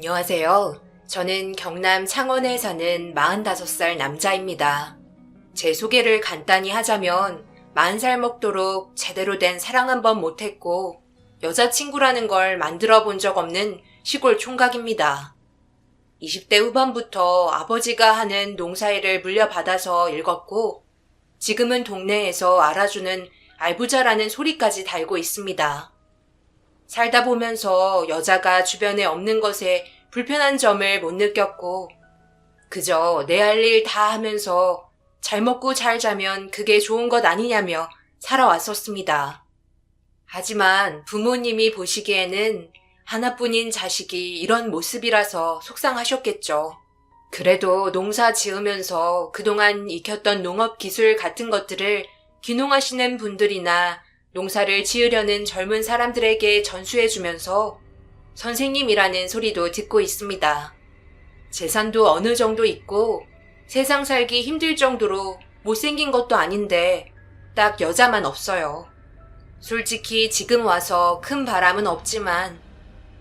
안녕하세요. 저는 경남 창원에 사는 45살 남자입니다. 제 소개를 간단히 하자면 40살 먹도록 제대로 된 사랑 한 번 못했고 여자친구라는 걸 만들어 본 적 없는 시골 총각입니다. 20대 후반부터 아버지가 하는 농사일을 물려받아서 읽었고 지금은 동네에서 알아주는 알부자라는 소리까지 달고 있습니다. 살다 보면서 여자가 주변에 없는 것에 불편한 점을 못 느꼈고 그저 내 할 일 다 하면서 잘 먹고 잘 자면 그게 좋은 것 아니냐며 살아왔었습니다. 하지만 부모님이 보시기에는 하나뿐인 자식이 이런 모습이라서 속상하셨겠죠. 그래도 농사 지으면서 그동안 익혔던 농업 기술 같은 것들을 귀농하시는 분들이나 농사를 지으려는 젊은 사람들에게 전수해주면서 선생님이라는 소리도 듣고 있습니다. 재산도 어느 정도 있고 세상 살기 힘들 정도로 못생긴 것도 아닌데 딱 여자만 없어요. 솔직히 지금 와서 큰 바람은 없지만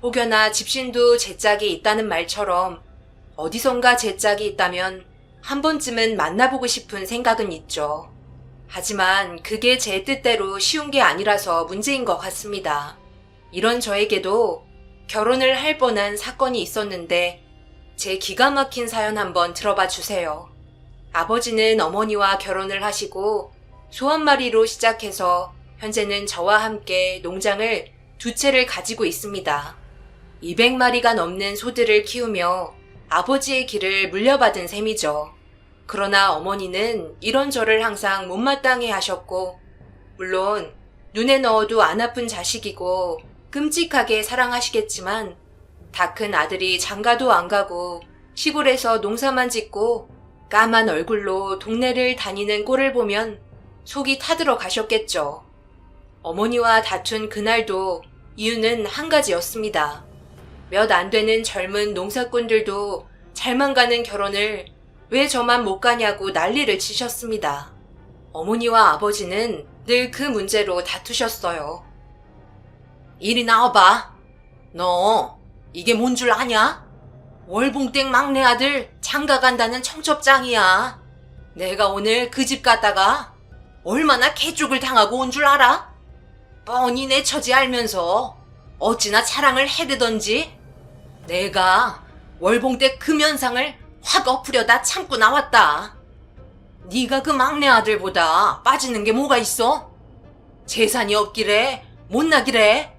혹여나 집신도 제 짝이 있다는 말처럼 어디선가 제 짝이 있다면 한 번쯤은 만나보고 싶은 생각은 있죠. 하지만 그게 제 뜻대로 쉬운 게 아니라서 문제인 것 같습니다. 이런 저에게도 결혼을 할 뻔한 사건이 있었는데 제 기가 막힌 사연 한번 들어봐 주세요. 아버지는 어머니와 결혼을 하시고 소 한 마리로 시작해서 현재는 저와 함께 농장을 2채를 가지고 있습니다. 200마리가 넘는 소들을 키우며 아버지의 길을 물려받은 셈이죠. 그러나 어머니는 이런저를 항상 못마땅해 하셨고 물론 눈에 넣어도 안 아픈 자식이고 끔찍하게 사랑하시겠지만 다 큰 아들이 장가도 안 가고 시골에서 농사만 짓고 까만 얼굴로 동네를 다니는 꼴을 보면 속이 타들어 가셨겠죠. 어머니와 다툰 그날도 이유는 한 가지였습니다. 몇 안 되는 젊은 농사꾼들도 잘만 가는 결혼을 왜 저만 못 가냐고 난리를 치셨습니다. 어머니와 아버지는 늘 그 문제로 다투셨어요. 이리 나와봐. 너 이게 뭔 줄 아냐? 월봉댁 막내 아들 장가 간다는 청첩장이야. 내가 오늘 그 집 갔다가 얼마나 개쪽을 당하고 온 줄 알아? 뻔히 내 처지 알면서 어찌나 자랑을 해대던지. 내가 월봉댁 금연상을 확 엎으려다 참고 나왔다. 네가 그 막내 아들보다 빠지는 게 뭐가 있어? 재산이 없기래 못나기래.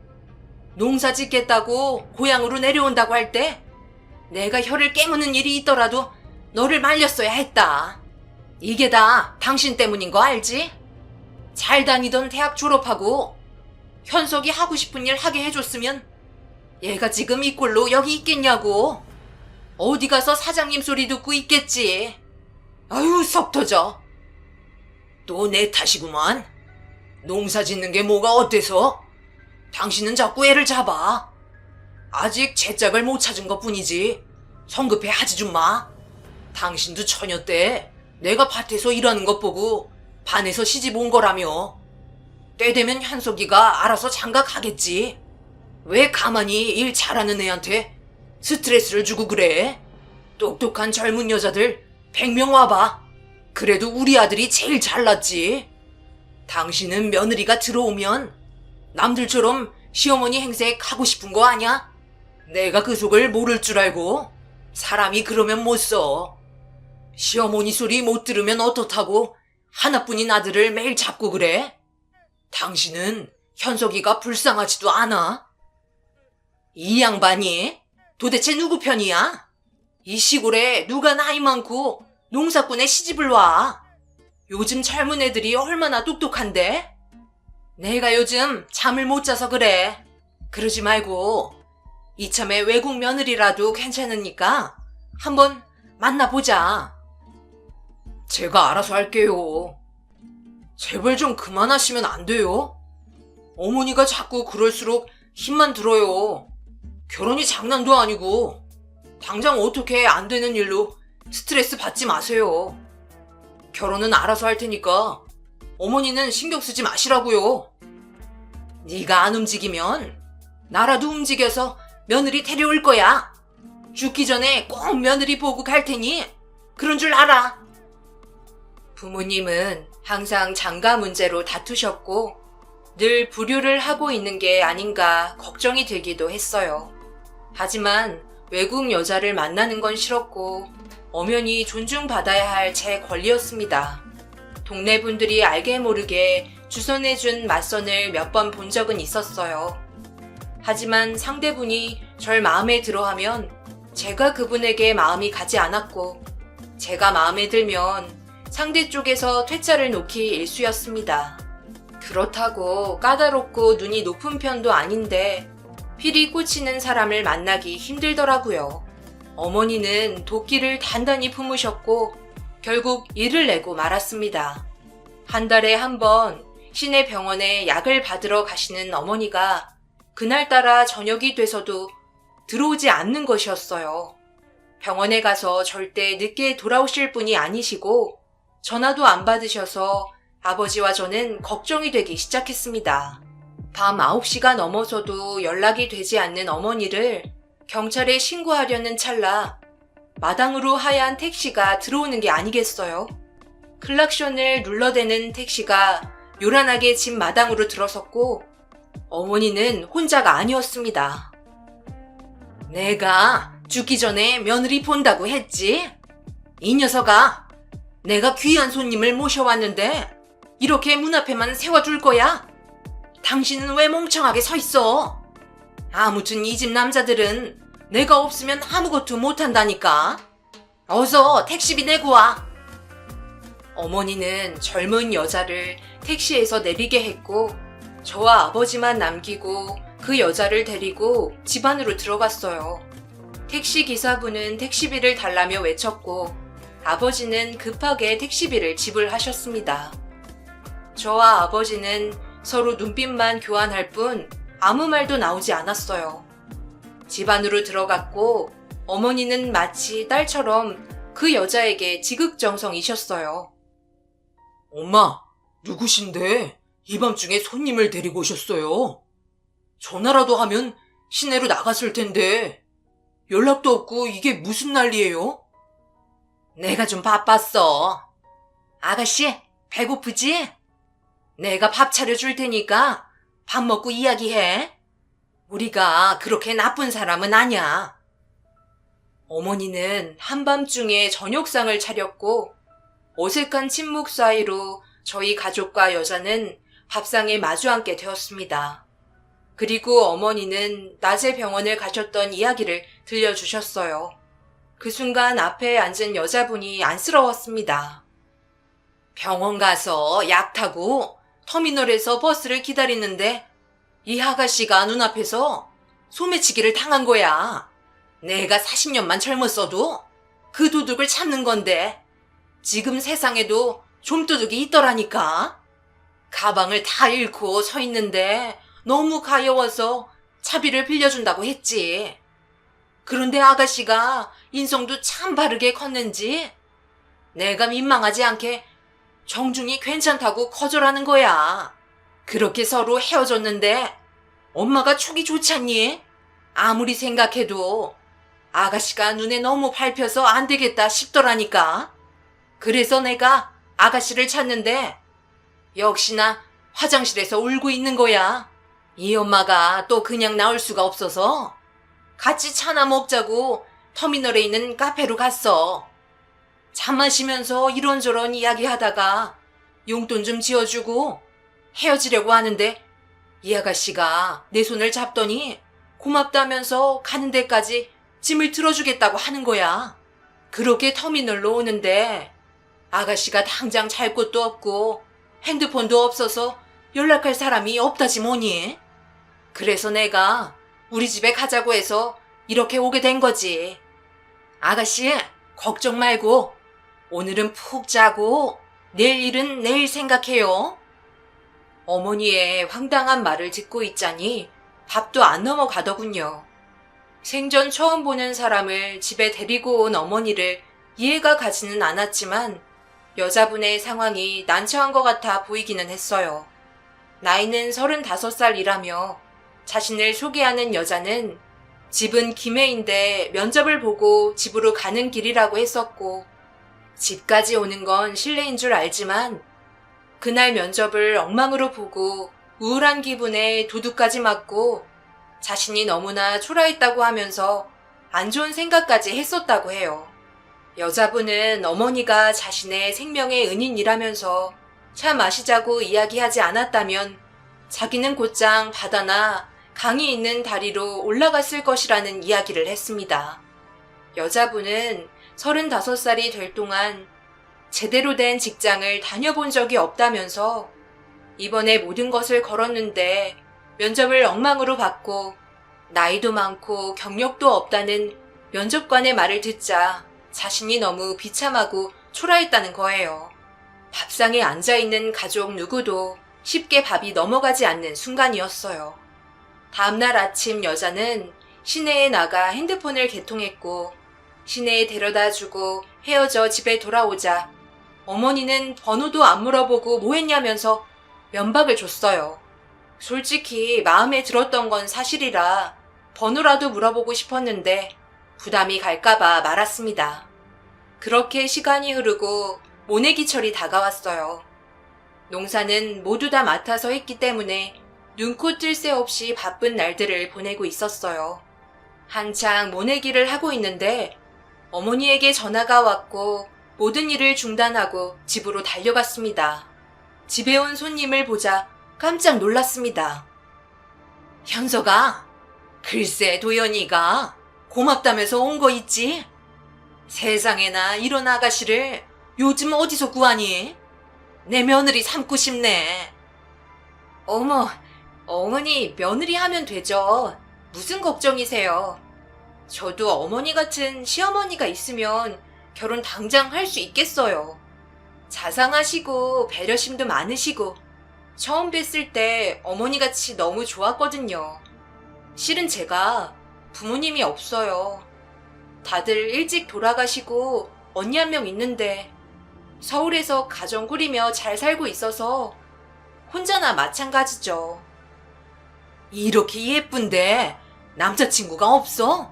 농사 짓겠다고 고향으로 내려온다고 할 때 내가 혀를 깨무는 일이 있더라도 너를 말렸어야 했다. 이게 다 당신 때문인 거 알지? 잘 다니던 대학 졸업하고 현석이 하고 싶은 일 하게 해줬으면 얘가 지금 이 꼴로 여기 있겠냐고. 어디 가서 사장님 소리 듣고 있겠지. 아유, 속 터져. 또 내 탓이구만. 농사 짓는 게 뭐가 어때서? 당신은 자꾸 애를 잡아. 아직 제 짝을 못 찾은 것 뿐이지. 성급해 하지 좀 마. 당신도 처녀 때 내가 밭에서 일하는 것 보고 반에서 시집 온 거라며. 때 되면 현석이가 알아서 장가 가겠지. 왜 가만히 일 잘하는 애한테 스트레스를 주고 그래? 똑똑한 젊은 여자들 100명 와봐. 그래도 우리 아들이 제일 잘났지. 당신은 며느리가 들어오면 남들처럼 시어머니 행색 하고 싶은 거 아냐? 내가 그 속을 모를 줄 알고 사람이 그러면 못 써. 시어머니 소리 못 들으면 어떻다고 하나뿐인 아들을 매일 잡고 그래? 당신은 현석이가 불쌍하지도 않아. 이 양반이 도대체 누구 편이야? 이 시골에 누가 나이 많고 농사꾼에 시집을 와? 요즘 젊은 애들이 얼마나 똑똑한데? 내가 요즘 잠을 못 자서 그래. 그러지 말고 이참에 외국 며느리라도 괜찮으니까 한번 만나보자. 제가 알아서 할게요. 제발 좀 그만하시면 안 돼요? 어머니가 자꾸 그럴수록 힘만 들어요. 결혼이 장난도 아니고 당장 어떻게 안 되는 일로 스트레스 받지 마세요. 결혼은 알아서 할 테니까 어머니는 신경 쓰지 마시라고요. 네가 안 움직이면 나라도 움직여서 며느리 데려올 거야. 죽기 전에 꼭 며느리 보고 갈 테니 그런 줄 알아. 부모님은 항상 장가 문제로 다투셨고 늘 불효를 하고 있는 게 아닌가 걱정이 들기도 했어요. 하지만 외국 여자를 만나는 건 싫었고 엄연히 존중받아야 할 제 권리였습니다. 동네 분들이 알게 모르게 주선해준 맞선을 몇 번 본 적은 있었어요. 하지만 상대분이 절 마음에 들어하면 제가 그분에게 마음이 가지 않았고 제가 마음에 들면 상대 쪽에서 퇴짜를 놓기 일쑤였습니다. 그렇다고 까다롭고 눈이 높은 편도 아닌데 필이 꽂히는 사람을 만나기 힘들더라고요. 어머니는 도끼를 단단히 품으셨고 결국 일을 내고 말았습니다. 한 달에 한 번 시내 병원에 약을 받으러 가시는 어머니가 그날따라 저녁이 돼서도 들어오지 않는 것이었어요. 병원에 가서 절대 늦게 돌아오실 분이 아니시고 전화도 안 받으셔서 아버지와 저는 걱정이 되기 시작했습니다. 밤 9시가 넘어서도 연락이 되지 않는 어머니를 경찰에 신고하려는 찰나 마당으로 하얀 택시가 들어오는 게 아니겠어요? 클락션을 눌러대는 택시가 요란하게 집 마당으로 들어섰고 어머니는 혼자가 아니었습니다. 내가 죽기 전에 며느리 본다고 했지? 이 녀석아, 내가 귀한 손님을 모셔왔는데 이렇게 문 앞에만 세워둘 거야? 당신은 왜 멍청하게 서 있어? 아무튼 이 집 남자들은 내가 없으면 아무것도 못한다니까. 어서 택시비 내고 와. 어머니는 젊은 여자를 택시에서 내리게 했고 저와 아버지만 남기고 그 여자를 데리고 집 안으로 들어갔어요. 택시 기사분은 택시비를 달라며 외쳤고 아버지는 급하게 택시비를 지불하셨습니다. 저와 아버지는 서로 눈빛만 교환할 뿐 아무 말도 나오지 않았어요. 집 안으로 들어갔고 어머니는 마치 딸처럼 그 여자에게 지극정성이셨어요. 엄마, 누구신데 이 밤중에 손님을 데리고 오셨어요? 전화라도 하면 시내로 나갔을 텐데 연락도 없고 이게 무슨 난리예요? 내가 좀 바빴어. 아가씨, 배고프지? 내가 밥 차려줄 테니까 밥 먹고 이야기해. 우리가 그렇게 나쁜 사람은 아니야. 어머니는 한밤중에 저녁상을 차렸고 어색한 침묵 사이로 저희 가족과 여자는 밥상에 마주 앉게 되었습니다. 그리고 어머니는 낮에 병원을 가셨던 이야기를 들려주셨어요. 그 순간 앞에 앉은 여자분이 안쓰러웠습니다. 병원 가서 약 타고 터미널에서 버스를 기다리는데 이 아가씨가 눈앞에서 소매치기를 당한 거야. 내가 40년만 젊었어도 그 도둑을 찾는 건데 지금 세상에도 좀도둑이 있더라니까. 가방을 다 잃고 서 있는데 너무 가여워서 차비를 빌려준다고 했지. 그런데 아가씨가 인성도 참 바르게 컸는지 내가 민망하지 않게 정중히 괜찮다고 거절하는 거야. 그렇게 서로 헤어졌는데 엄마가 촉이 좋잖니? 아무리 생각해도 아가씨가 눈에 너무 밟혀서 안 되겠다 싶더라니까. 그래서 내가 아가씨를 찾는데 역시나 화장실에서 울고 있는 거야. 이 엄마가 또 그냥 나올 수가 없어서 같이 차나 먹자고 터미널에 있는 카페로 갔어. 차 마시면서 이런저런 이야기하다가 용돈 좀 지어주고 헤어지려고 하는데 이 아가씨가 내 손을 잡더니 고맙다면서 가는 데까지 짐을 들어주겠다고 하는 거야. 그렇게 터미널로 오는데 아가씨가 당장 잘 곳도 없고 핸드폰도 없어서 연락할 사람이 없다지 뭐니. 그래서 내가 우리 집에 가자고 해서 이렇게 오게 된 거지. 아가씨, 걱정 말고 오늘은 푹 자고 내일 일은 내일 생각해요. 어머니의 황당한 말을 듣고 있자니 밥도 안 넘어가더군요. 생전 처음 보는 사람을 집에 데리고 온 어머니를 이해가 가지는 않았지만 여자분의 상황이 난처한 것 같아 보이기는 했어요. 나이는 35살이라며 자신을 소개하는 여자는 집은 김해인데 면접을 보고 집으로 가는 길이라고 했었고, 집까지 오는 건 실례인 줄 알지만 그날 면접을 엉망으로 보고 우울한 기분에 도둑까지 맞고 자신이 너무나 초라했다고 하면서 안 좋은 생각까지 했었다고 해요. 여자분은 어머니가 자신의 생명의 은인이라면서 차 마시자고 이야기하지 않았다면 자기는 곧장 바다나 강이 있는 다리로 올라갔을 것이라는 이야기를 했습니다. 여자분은 35살이 될 동안 제대로 된 직장을 다녀본 적이 없다면서 이번에 모든 것을 걸었는데 면접을 엉망으로 받고 나이도 많고 경력도 없다는 면접관의 말을 듣자 자신이 너무 비참하고 초라했다는 거예요. 밥상에 앉아있는 가족 누구도 쉽게 밥이 넘어가지 않는 순간이었어요. 다음날 아침 여자는 시내에 나가 핸드폰을 개통했고 시내에 데려다주고 헤어져 집에 돌아오자 어머니는 번호도 안 물어보고 뭐 했냐면서 면박을 줬어요. 솔직히 마음에 들었던 건 사실이라 번호라도 물어보고 싶었는데 부담이 갈까봐 말았습니다. 그렇게 시간이 흐르고 모내기철이 다가왔어요. 농사는 모두 다 맡아서 했기 때문에 눈코 뜰 새 없이 바쁜 날들을 보내고 있었어요. 한창 모내기를 하고 있는데 어머니에게 전화가 왔고 모든 일을 중단하고 집으로 달려갔습니다. 집에 온 손님을 보자 깜짝 놀랐습니다. 현서가? 글쎄 도연이가 고맙다면서 온 거 있지? 세상에나 이런 아가씨를 요즘 어디서 구하니? 내 며느리 삼고 싶네. 어머, 어머니 며느리 하면 되죠. 무슨 걱정이세요? 저도 어머니 같은 시어머니가 있으면 결혼 당장 할 수 있겠어요. 자상하시고 배려심도 많으시고 처음 뵀을 때 어머니같이 너무 좋았거든요. 실은 제가 부모님이 없어요. 다들 일찍 돌아가시고 언니 한 명 있는데 서울에서 가정 꾸리며 잘 살고 있어서 혼자나 마찬가지죠. 이렇게 예쁜데 남자친구가 없어?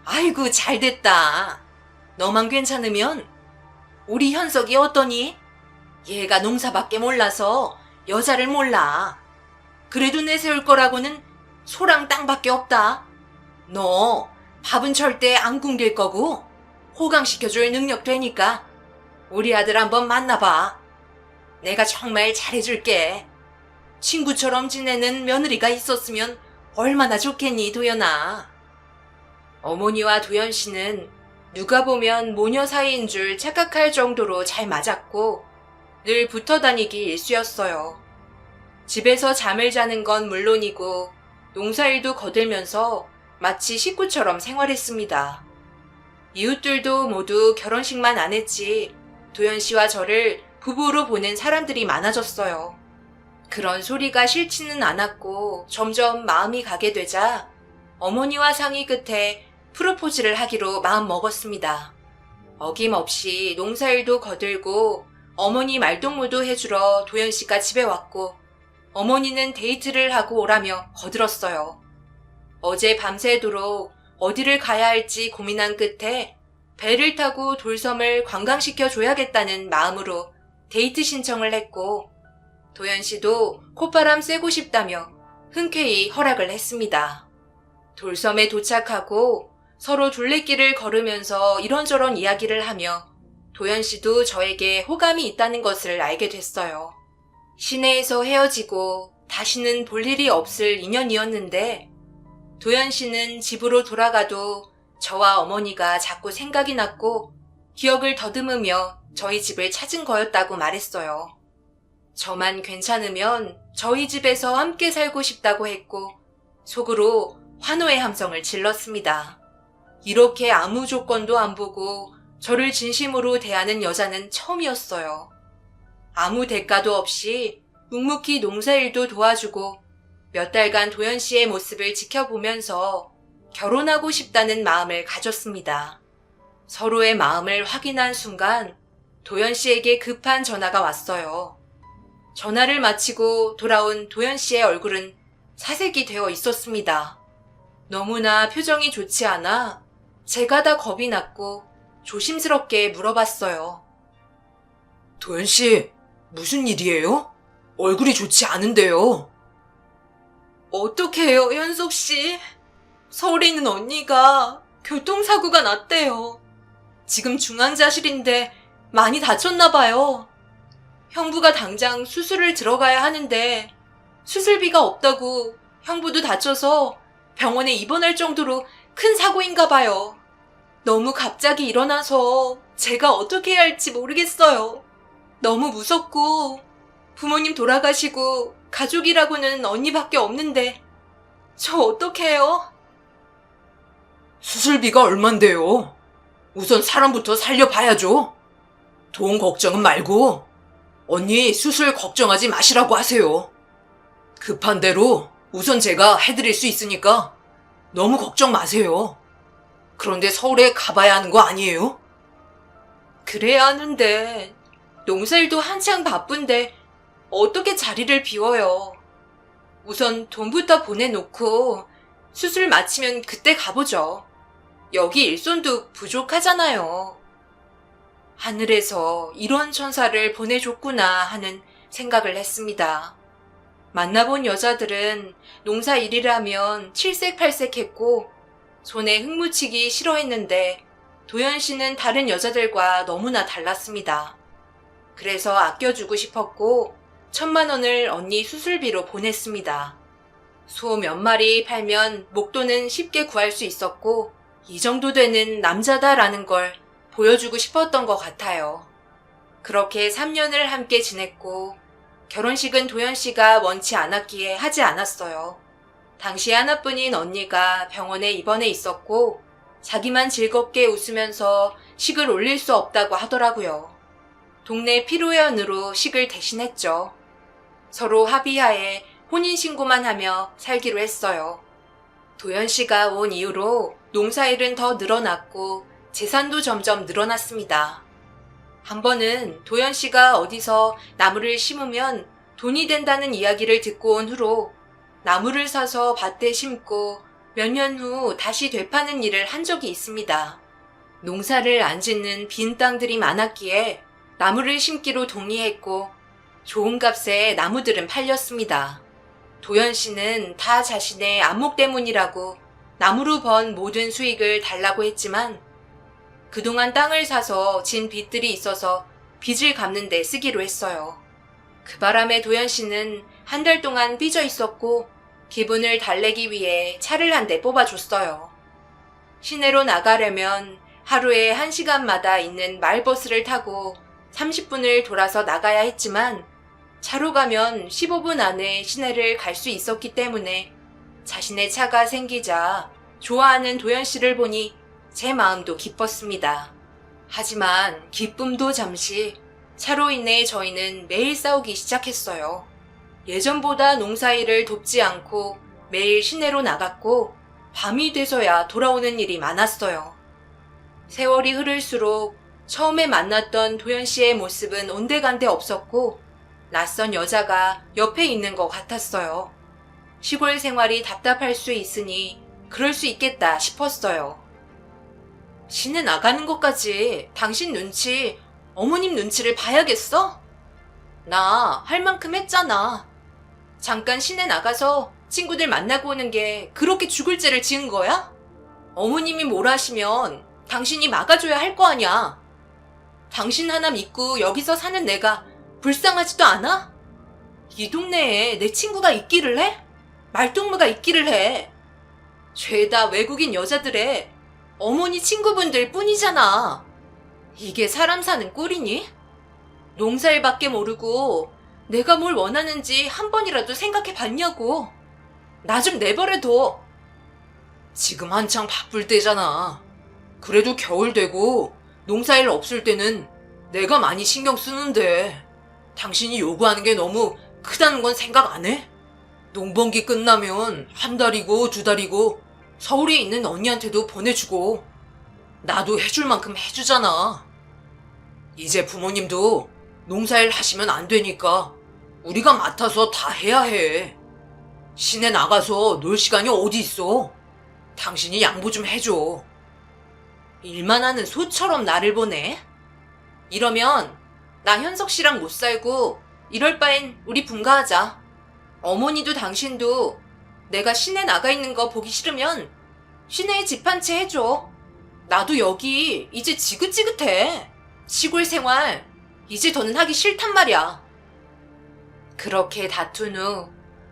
아이고 잘됐다. 너만 괜찮으면 우리 현석이 어떠니? 얘가 농사밖에 몰라서 여자를 몰라. 그래도 내세울 거라고는 소랑 땅밖에 없다. 너 밥은 절대 안 굶길 거고 호강시켜줄 능력 되니까 우리 아들 한번 만나봐. 내가 정말 잘해줄게. 친구처럼 지내는 며느리가 있었으면 얼마나 좋겠니, 도연아. 어머니와 도연 씨는 누가 보면 모녀 사이인 줄 착각할 정도로 잘 맞았고 늘 붙어 다니기 일쑤였어요. 집에서 잠을 자는 건 물론이고 농사일도 거들면서 마치 식구처럼 생활했습니다. 이웃들도 모두 결혼식만 안 했지 도연 씨와 저를 부부로 보는 사람들이 많아졌어요. 그런 소리가 싫지는 않았고 점점 마음이 가게 되자 어머니와 상의 끝에 프로포즈를 하기로 마음먹었습니다. 어김없이 농사일도 거들고 어머니 말동무도 해주러 도연 씨가 집에 왔고 어머니는 데이트를 하고 오라며 거들었어요. 어제 밤새도록 어디를 가야 할지 고민한 끝에 배를 타고 돌섬을 관광시켜 줘야겠다는 마음으로 데이트 신청을 했고 도연 씨도 콧바람 쐬고 싶다며 흔쾌히 허락을 했습니다. 돌섬에 도착하고 서로 둘레길을 걸으면서 이런저런 이야기를 하며 도연 씨도 저에게 호감이 있다는 것을 알게 됐어요. 시내에서 헤어지고 다시는 볼 일이 없을 인연이었는데 도연 씨는 집으로 돌아가도 저와 어머니가 자꾸 생각이 났고 기억을 더듬으며 저희 집을 찾은 거였다고 말했어요. 저만 괜찮으면 저희 집에서 함께 살고 싶다고 했고 속으로 환호의 함성을 질렀습니다. 이렇게 아무 조건도 안 보고 저를 진심으로 대하는 여자는 처음이었어요. 아무 대가도 없이 묵묵히 농사일도 도와주고 몇 달간 도연 씨의 모습을 지켜보면서 결혼하고 싶다는 마음을 가졌습니다. 서로의 마음을 확인한 순간 도연 씨에게 급한 전화가 왔어요. 전화를 마치고 돌아온 도연 씨의 얼굴은 사색이 되어 있었습니다. 너무나 표정이 좋지 않아 제가 다 겁이 났고 조심스럽게 물어봤어요. 도현 씨, 무슨 일이에요? 얼굴이 좋지 않은데요. 어떡해요, 현석 씨. 서울에 있는 언니가 교통사고가 났대요. 지금 중환자실인데 많이 다쳤나 봐요. 형부가 당장 수술을 들어가야 하는데 수술비가 없다고 형부도 다쳐서 병원에 입원할 정도로 큰 사고인가 봐요. 너무 갑자기 일어나서 제가 어떻게 해야 할지 모르겠어요. 너무 무섭고 부모님 돌아가시고 가족이라고는 언니밖에 없는데 저 어떡해요? 수술비가 얼만데요? 우선 사람부터 살려봐야죠. 돈 걱정은 말고 언니 수술 걱정하지 마시라고 하세요. 급한 대로 우선 제가 해드릴 수 있으니까 너무 걱정 마세요. 그런데 서울에 가봐야 하는 거 아니에요? 그래야 하는데 농사일도 한창 바쁜데 어떻게 자리를 비워요. 우선 돈부터 보내놓고 수술 마치면 그때 가보죠. 여기 일손도 부족하잖아요. 하늘에서 이런 천사를 보내줬구나 하는 생각을 했습니다. 만나본 여자들은 농사 일이라면 칠색팔색했고 손에 흙 묻히기 싫어했는데 도연 씨는 다른 여자들과 너무나 달랐습니다. 그래서 아껴주고 싶었고 1,000만 원을 언니 수술비로 보냈습니다. 소 몇 마리 팔면 목돈은 쉽게 구할 수 있었고 이 정도 되는 남자다라는 걸 보여주고 싶었던 것 같아요. 그렇게 3년을 함께 지냈고 결혼식은 도연 씨가 원치 않았기에 하지 않았어요. 당시 하나뿐인 언니가 병원에 입원해 있었고 자기만 즐겁게 웃으면서 식을 올릴 수 없다고 하더라고요. 동네 피로연으로 식을 대신했죠. 서로 합의하에 혼인신고만 하며 살기로 했어요. 도연 씨가 온 이후로 농사일은 더 늘어났고 재산도 점점 늘어났습니다. 한 번은 도연 씨가 어디서 나무를 심으면 돈이 된다는 이야기를 듣고 온 후로 나무를 사서 밭에 심고 몇 년 후 다시 되파는 일을 한 적이 있습니다. 농사를 안 짓는 빈 땅들이 많았기에 나무를 심기로 동의했고 좋은 값에 나무들은 팔렸습니다. 도연 씨는 다 자신의 안목 때문이라고 나무로 번 모든 수익을 달라고 했지만 그동안 땅을 사서 진 빚들이 있어서 빚을 갚는 데 쓰기로 했어요. 그 바람에 도연 씨는 한 달 동안 삐져 있었고 기분을 달래기 위해 차를 한 대 뽑아줬어요. 시내로 나가려면 하루에 1시간마다 있는 마을버스를 타고 30분을 돌아서 나가야 했지만 차로 가면 15분 안에 시내를 갈 수 있었기 때문에 자신의 차가 생기자 좋아하는 도연 씨를 보니 제 마음도 기뻤습니다. 하지만 기쁨도 잠시 차로 인해 저희는 매일 싸우기 시작했어요. 예전보다 농사일을 돕지 않고 매일 시내로 나갔고 밤이 돼서야 돌아오는 일이 많았어요. 세월이 흐를수록 처음에 만났던 도연 씨의 모습은 온데간데 없었고 낯선 여자가 옆에 있는 것 같았어요. 시골 생활이 답답할 수 있으니 그럴 수 있겠다 싶었어요. 시내 나가는 것까지 당신 눈치, 어머님 눈치를 봐야겠어? 나 할 만큼 했잖아. 잠깐 시내 나가서 친구들 만나고 오는 게 그렇게 죽을 죄를 지은 거야? 어머님이 뭘 하시면 당신이 막아줘야 할 거 아냐. 당신 하나 믿고 여기서 사는 내가 불쌍하지도 않아? 이 동네에 내 친구가 있기를 해? 말동무가 있기를 해. 죄다 외국인 여자들의 어머니 친구분들 뿐이잖아. 이게 사람 사는 꼴이니? 농사일밖에 모르고 내가 뭘 원하는지 한 번이라도 생각해 봤냐고. 나 좀 내버려둬. 지금 한창 바쁠 때잖아. 그래도 겨울 되고 농사일 없을 때는 내가 많이 신경 쓰는데 당신이 요구하는 게 너무 크다는 건 생각 안 해? 농번기 끝나면 한 달이고 2달이고 서울에 있는 언니한테도 보내주고 나도 해줄 만큼 해주잖아. 이제 부모님도 농사일 하시면 안 되니까 우리가 맡아서 다 해야 해. 시내 나가서 놀 시간이 어디 있어? 당신이 양보 좀 해줘. 일만 하는 소처럼 나를 보내? 이러면 나 현석 씨랑 못 살고 이럴 바엔 우리 분가하자. 어머니도 당신도 내가 시내 나가 있는 거 보기 싫으면 시내에 집 한 채 해줘. 나도 여기 이제 지긋지긋해. 시골 생활 이제 더는 하기 싫단 말이야. 그렇게 다툰 후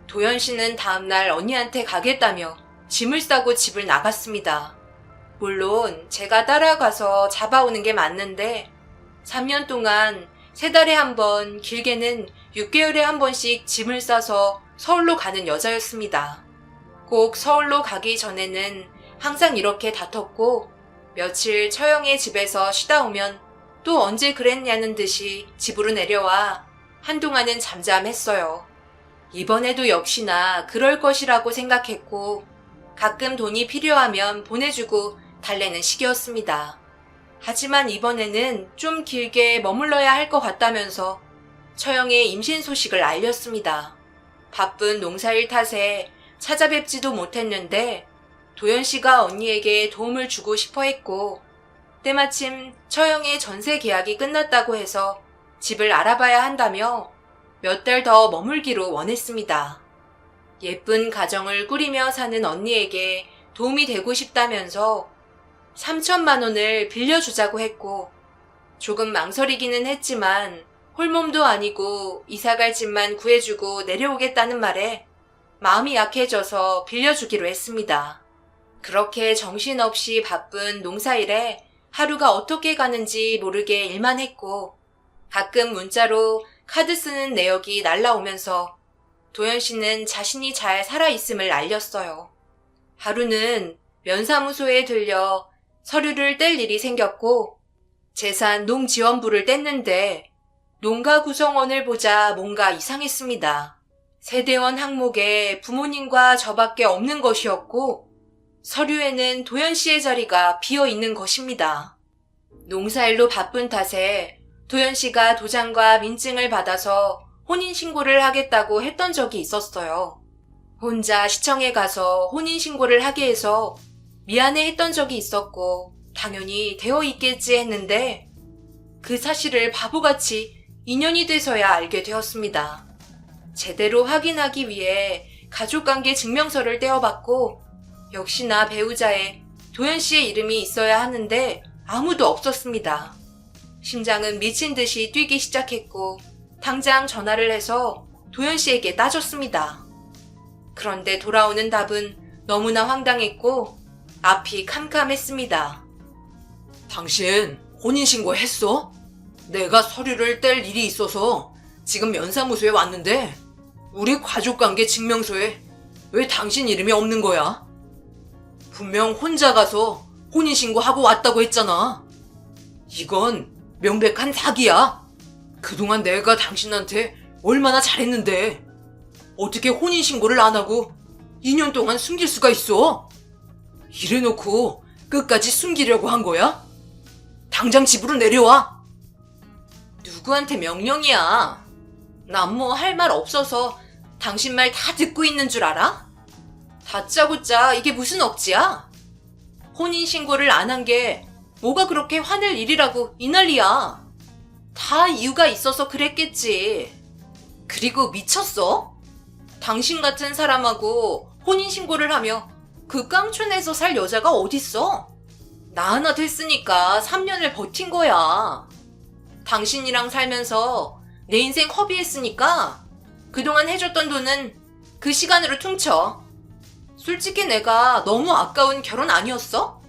도연 씨는 다음날 언니한테 가겠다며 짐을 싸고 집을 나갔습니다. 물론 제가 따라가서 잡아오는 게 맞는데 3년 동안 3달에 한 번, 길게는 6개월에 한 번씩 짐을 싸서 서울로 가는 여자였습니다. 꼭 서울로 가기 전에는 항상 이렇게 다퉜고 며칠 처형의 집에서 쉬다 오면 또 언제 그랬냐는 듯이 집으로 내려와 한동안은 잠잠했어요. 이번에도 역시나 그럴 것이라고 생각했고 가끔 돈이 필요하면 보내주고 달래는 식이었습니다. 하지만 이번에는 좀 길게 머물러야 할 것 같다면서 처형의 임신 소식을 알렸습니다. 바쁜 농사일 탓에 찾아뵙지도 못했는데 도연 씨가 언니에게 도움을 주고 싶어 했고 때마침 처형의 전세 계약이 끝났다고 해서 집을 알아봐야 한다며 몇 달 더 머물기로 원했습니다. 예쁜 가정을 꾸리며 사는 언니에게 도움이 되고 싶다면서 3천만 원을 빌려주자고 했고 조금 망설이기는 했지만 홀몸도 아니고 이사갈 집만 구해주고 내려오겠다는 말에 마음이 약해져서 빌려주기로 했습니다. 그렇게 정신없이 바쁜 농사일에 하루가 어떻게 가는지 모르게 일만 했고 가끔 문자로 카드 쓰는 내역이 날라오면서 도연 씨는 자신이 잘 살아있음을 알렸어요. 하루는 면사무소에 들려 서류를 뗄 일이 생겼고 재산 농지원부를 뗐는데 농가 구성원을 보자 뭔가 이상했습니다. 세대원 항목에 부모님과 저밖에 없는 것이었고 서류에는 도연 씨의 자리가 비어 있는 것입니다. 농사일로 바쁜 탓에 도연 씨가 도장과 민증을 받아서 혼인신고를 하겠다고 했던 적이 있었어요. 혼자 시청에 가서 혼인신고를 하게 해서 미안해 했던 적이 있었고 당연히 되어 있겠지 했는데 그 사실을 바보같이 2년이 돼서야 알게 되었습니다. 제대로 확인하기 위해 가족관계 증명서를 떼어봤고 역시나 배우자에 도연 씨의 이름이 있어야 하는데 아무도 없었습니다. 심장은 미친 듯이 뛰기 시작했고 당장 전화를 해서 도연 씨에게 따졌습니다. 그런데 돌아오는 답은 너무나 황당했고 앞이 캄캄했습니다. 당신 혼인신고 했어? 내가 서류를 뗄 일이 있어서 지금 면사무소에 왔는데 우리 가족관계 증명서에 왜 당신 이름이 없는 거야? 분명 혼자 가서 혼인신고하고 왔다고 했잖아. 이건 명백한 사기야. 그동안 내가 당신한테 얼마나 잘했는데 어떻게 혼인신고를 안 하고 2년 동안 숨길 수가 있어? 이래놓고 끝까지 숨기려고 한 거야? 당장 집으로 내려와. 누구한테 명령이야? 난 뭐 할 말 없어서 당신 말 다 듣고 있는 줄 알아? 다짜고짜 이게 무슨 억지야? 혼인신고를 안 한 게 뭐가 그렇게 화낼 일이라고 이 난리야. 다 이유가 있어서 그랬겠지. 그리고 미쳤어? 당신 같은 사람하고 혼인신고를 하며 그 깡촌에서 살 여자가 어딨어? 나 하나 됐으니까 3년을 버틴 거야. 당신이랑 살면서 내 인생 허비했으니까 그동안 해줬던 돈은 그 시간으로 퉁쳐. 솔직히 내가 너무 아까운 결혼 아니었어?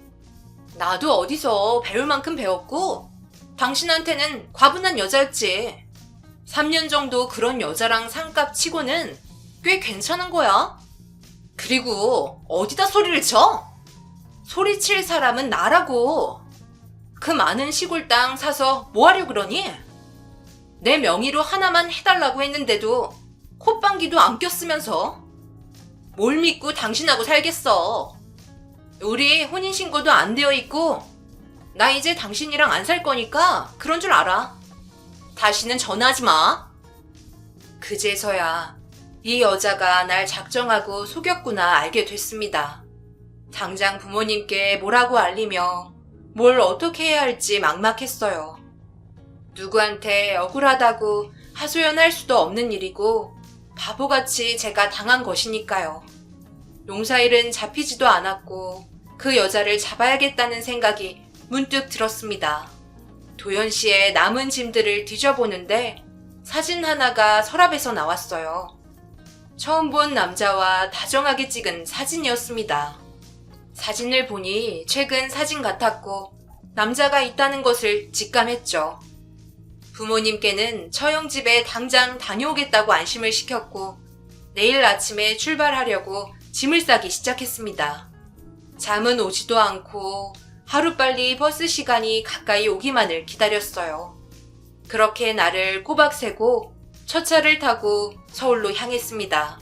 나도 어디서 배울 만큼 배웠고 당신한테는 과분한 여자였지. 3년 정도 그런 여자랑 산값 치고는 꽤 괜찮은 거야. 그리고 어디다 소리를 쳐? 소리칠 사람은 나라고. 그 많은 시골 땅 사서 뭐 하려 그러니? 내 명의로 하나만 해달라고 했는데도 콧방귀도 안 꼈으면서 뭘 믿고 당신하고 살겠어. 우리 혼인신고도 안 되어 있고 나 이제 당신이랑 안 살 거니까 그런 줄 알아. 다시는 전화하지 마. 그제서야 이 여자가 날 작정하고 속였구나 알게 됐습니다. 당장 부모님께 뭐라고 알리며 뭘 어떻게 해야 할지 막막했어요. 누구한테 억울하다고 하소연할 수도 없는 일이고 바보같이 제가 당한 것이니까요. 농사일은 잡히지도 않았고 그 여자를 잡아야겠다는 생각이 문득 들었습니다. 도연 씨의 남은 짐들을 뒤져보는데 사진 하나가 서랍에서 나왔어요. 처음 본 남자와 다정하게 찍은 사진이었습니다. 사진을 보니 최근 사진 같았고 남자가 있다는 것을 직감했죠. 부모님께는 처형 집에 당장 다녀오겠다고 안심을 시켰고 내일 아침에 출발하려고 짐을 싸기 시작했습니다. 잠은 오지도 않고 하루빨리 버스 시간이 가까이 오기만을 기다렸어요. 그렇게 날을 꼬박 세고 첫 차를 타고 서울로 향했습니다.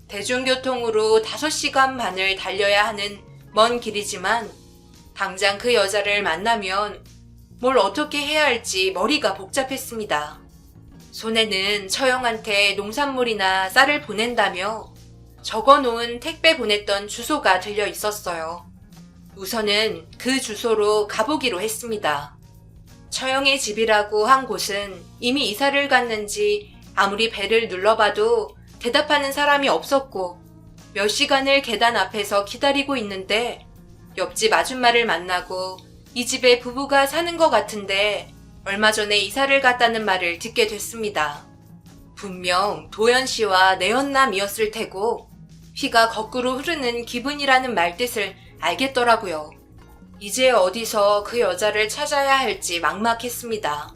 대중교통으로 5시간 반을 달려야 하는 먼 길이지만 당장 그 여자를 만나면 뭘 어떻게 해야 할지 머리가 복잡했습니다. 손에는 처형한테 농산물이나 쌀을 보낸다며 적어놓은 택배 보냈던 주소가 들려 있었어요. 우선은 그 주소로 가보기로 했습니다. 처형의 집이라고 한 곳은 이미 이사를 갔는지 아무리 배를 눌러봐도 대답하는 사람이 없었고 몇 시간을 계단 앞에서 기다리고 있는데 옆집 아줌마를 만나고 이 집에 부부가 사는 것 같은데 얼마 전에 이사를 갔다는 말을 듣게 됐습니다. 분명 도연 씨와 내연남이었을 테고 피가 거꾸로 흐르는 기분이라는 말뜻을 알겠더라고요. 이제 어디서 그 여자를 찾아야 할지 막막했습니다.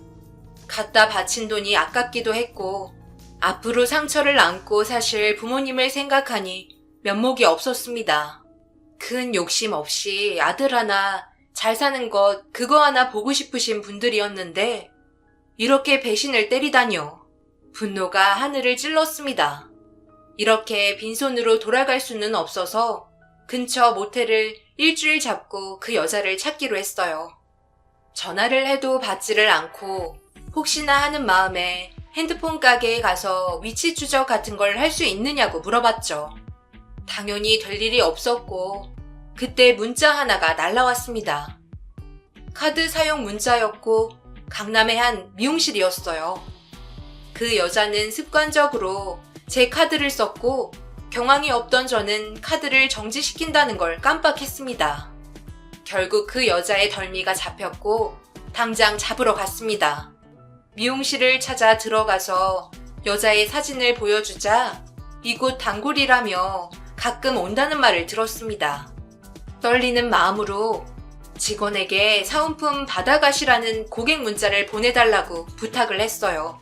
갖다 바친 돈이 아깝기도 했고 앞으로 상처를 안고 사실 부모님을 생각하니 면목이 없었습니다. 큰 욕심 없이 아들 하나 잘 사는 것 그거 하나 보고 싶으신 분들이었는데 이렇게 배신을 때리다뇨. 분노가 하늘을 찔렀습니다. 이렇게 빈손으로 돌아갈 수는 없어서 근처 모텔을 일주일 잡고 그 여자를 찾기로 했어요. 전화를 해도 받지를 않고 혹시나 하는 마음에 핸드폰 가게에 가서 위치 추적 같은 걸 할 수 있느냐고 물어봤죠. 당연히 될 일이 없었고 그때 문자 하나가 날라왔습니다. 카드 사용 문자였고 강남의 한 미용실이었어요. 그 여자는 습관적으로 제 카드를 썼고 경황이 없던 저는 카드를 정지시킨다는 걸 깜빡했습니다. 결국 그 여자의 덜미가 잡혔고 당장 잡으러 갔습니다. 미용실을 찾아 들어가서 여자의 사진을 보여주자 이곳 단골이라며 가끔 온다는 말을 들었습니다. 떨리는 마음으로 직원에게 사은품 받아가시라는 고객 문자를 보내달라고 부탁을 했어요.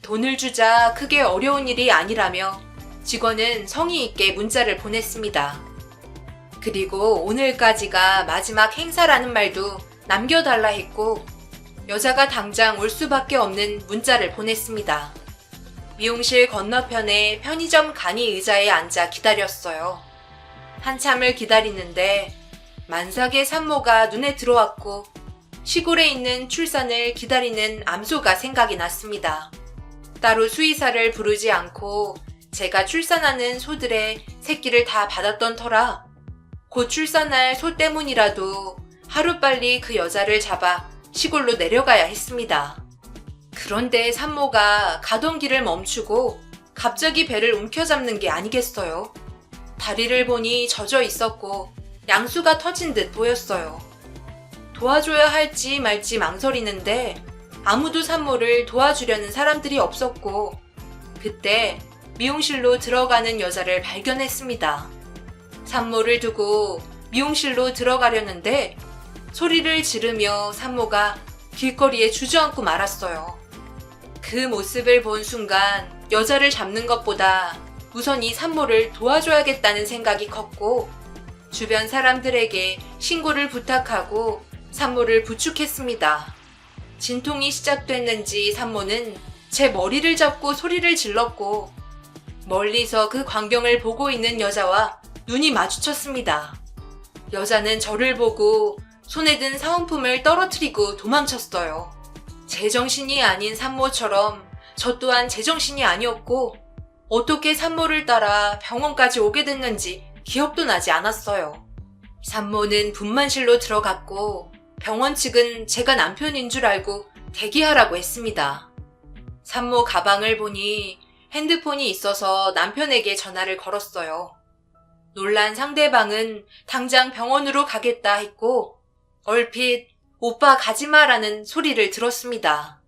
돈을 주자 크게 어려운 일이 아니라며 직원은 성의 있게 문자를 보냈습니다. 그리고 오늘까지가 마지막 행사라는 말도 남겨달라 했고 여자가 당장 올 수밖에 없는 문자를 보냈습니다. 미용실 건너편에 편의점 간이 의자에 앉아 기다렸어요. 한참을 기다리는데 만삭의 산모가 눈에 들어왔고 시골에 있는 출산을 기다리는 암소가 생각이 났습니다. 따로 수의사를 부르지 않고 제가 출산하는 소들의 새끼를 다 받았던 터라 곧 출산할 소 때문이라도 하루빨리 그 여자를 잡아 시골로 내려가야 했습니다. 그런데 산모가 가던 길을 멈추고 갑자기 배를 움켜잡는 게 아니겠어요? 다리를 보니 젖어 있었고 양수가 터진 듯 보였어요. 도와줘야 할지 말지 망설이는데 아무도 산모를 도와주려는 사람들이 없었고 그때 미용실로 들어가는 여자를 발견했습니다. 산모를 두고 미용실로 들어가려는데 소리를 지르며 산모가 길거리에 주저앉고 말았어요. 그 모습을 본 순간 여자를 잡는 것보다 우선 이 산모를 도와줘야겠다는 생각이 컸고 주변 사람들에게 신고를 부탁하고 산모를 부축했습니다. 진통이 시작됐는지 산모는 제 머리를 잡고 소리를 질렀고 멀리서 그 광경을 보고 있는 여자와 눈이 마주쳤습니다. 여자는 저를 보고 손에 든 사은품을 떨어뜨리고 도망쳤어요. 제정신이 아닌 산모처럼 저 또한 제정신이 아니었고 어떻게 산모를 따라 병원까지 오게 됐는지 기억도 나지 않았어요. 산모는 분만실로 들어갔고 병원 측은 제가 남편인 줄 알고 대기하라고 했습니다. 산모 가방을 보니 핸드폰이 있어서 남편에게 전화를 걸었어요. 놀란 상대방은 당장 병원으로 가겠다 했고 얼핏 오빠 가지마라는 소리를 들었습니다.